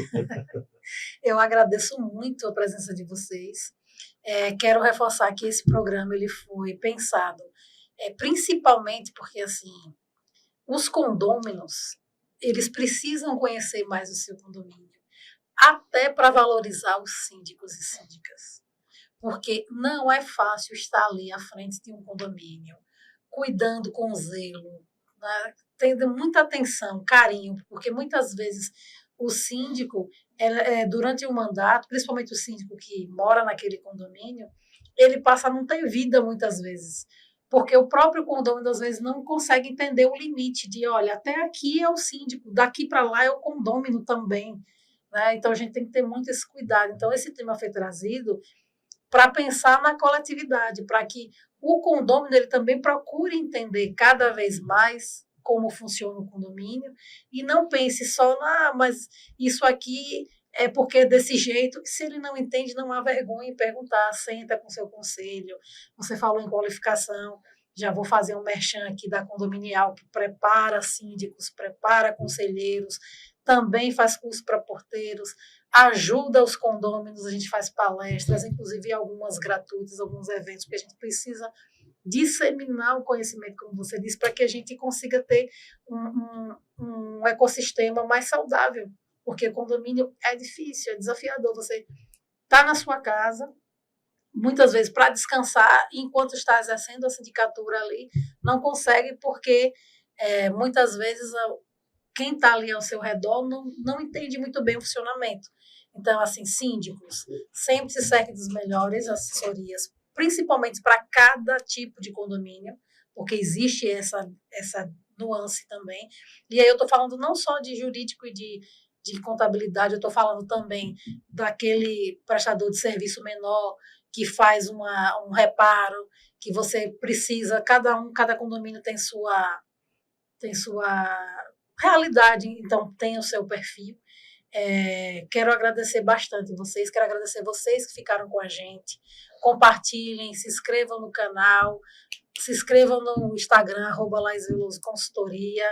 Eu agradeço muito a presença de vocês. Quero reforçar que esse programa ele foi pensado principalmente porque assim, os condôminos eles precisam conhecer mais o seu condomínio, até para valorizar os síndicos e síndicas. Porque não é fácil estar ali à frente de um condomínio, cuidando com zelo, né? Tendo muita atenção, carinho, porque muitas vezes o síndico, durante o mandato, principalmente o síndico que mora naquele condomínio, ele passa a não ter vida muitas vezes, porque o próprio condomínio, às vezes, não consegue entender o limite de, olha, até aqui é o síndico, daqui para lá é o condômino também, né? Então, a gente tem que ter muito esse cuidado. Então, esse tema foi trazido para pensar na coletividade, para que o condômino ele também procure entender cada vez mais como funciona o condomínio e não pense só, mas isso aqui é porque é desse jeito. Se ele não entende, não há vergonha em perguntar, senta com seu conselho. Você falou em qualificação, já vou fazer um merchan aqui da Condominial, que prepara síndicos, prepara conselheiros, também faz curso para porteiros, ajuda os condôminos, a gente faz palestras, inclusive algumas gratuitas, alguns eventos, porque a gente precisa disseminar o conhecimento, como você disse, para que a gente consiga ter um ecossistema mais saudável, porque condomínio é difícil, é desafiador. Você está na sua casa, muitas vezes para descansar, enquanto está exercendo a sindicatura ali, não consegue porque muitas vezes quem está ali ao seu redor não entende muito bem o funcionamento. Então, assim, síndicos, sempre se cerquem dos melhores assessorias, principalmente para cada tipo de condomínio, porque existe essa nuance também. E aí eu estou falando não só de jurídico e de contabilidade, eu estou falando também daquele prestador de serviço menor que faz um reparo, que você precisa, cada condomínio tem sua realidade, então tem o seu perfil. Quero agradecer bastante vocês, quero agradecer vocês que ficaram com a gente. Compartilhem, se inscrevam no canal, se inscrevam no Instagram, @LaisVelosConsultoria.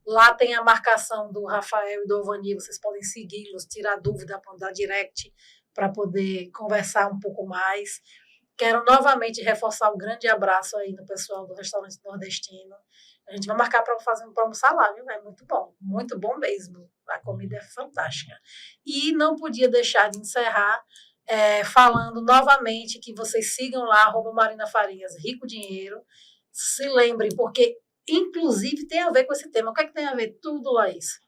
Lá tem a marcação do Rafael e do Ovani, vocês podem segui-los, tirar dúvida, dar direct para poder conversar um pouco mais. Quero novamente reforçar um grande abraço aí no pessoal do Restaurante Nordestino. A gente vai marcar para almoçar lá, viu? É muito bom mesmo. A comida é fantástica. E não podia deixar de encerrar falando novamente que vocês sigam lá, @Marina Farias, Rico Dinheiro. Se lembrem, porque inclusive tem a ver com esse tema. O que é que tem a ver? Tudo, Laís.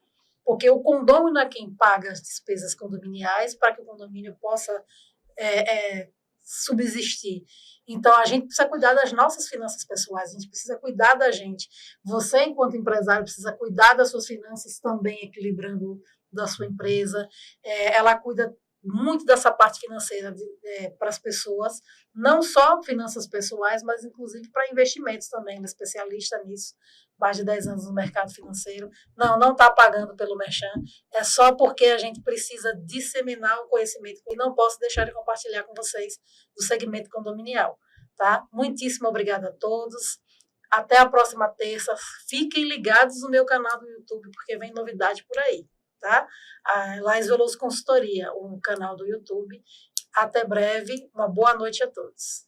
Porque o condômino é quem paga as despesas condominiais para que o condomínio possa subsistir. Então, a gente precisa cuidar das nossas finanças pessoais, a gente precisa cuidar da gente. Você, enquanto empresário, precisa cuidar das suas finanças também, equilibrando da sua empresa. Ela cuida muito dessa parte financeira para as pessoas, não só finanças pessoais, mas inclusive para investimentos também. Ela é especialista nisso, mais de 10 anos no mercado financeiro. Não está pagando pelo merchan, é só porque a gente precisa disseminar o conhecimento e não posso deixar de compartilhar com vocês do segmento condominial. Tá? Muitíssimo obrigada a todos. Até a próxima terça. Fiquem ligados no meu canal do YouTube, porque vem novidade por aí. Tá? A Lais Veloso Consultoria, o canal do YouTube. Até breve. Uma boa noite a todos.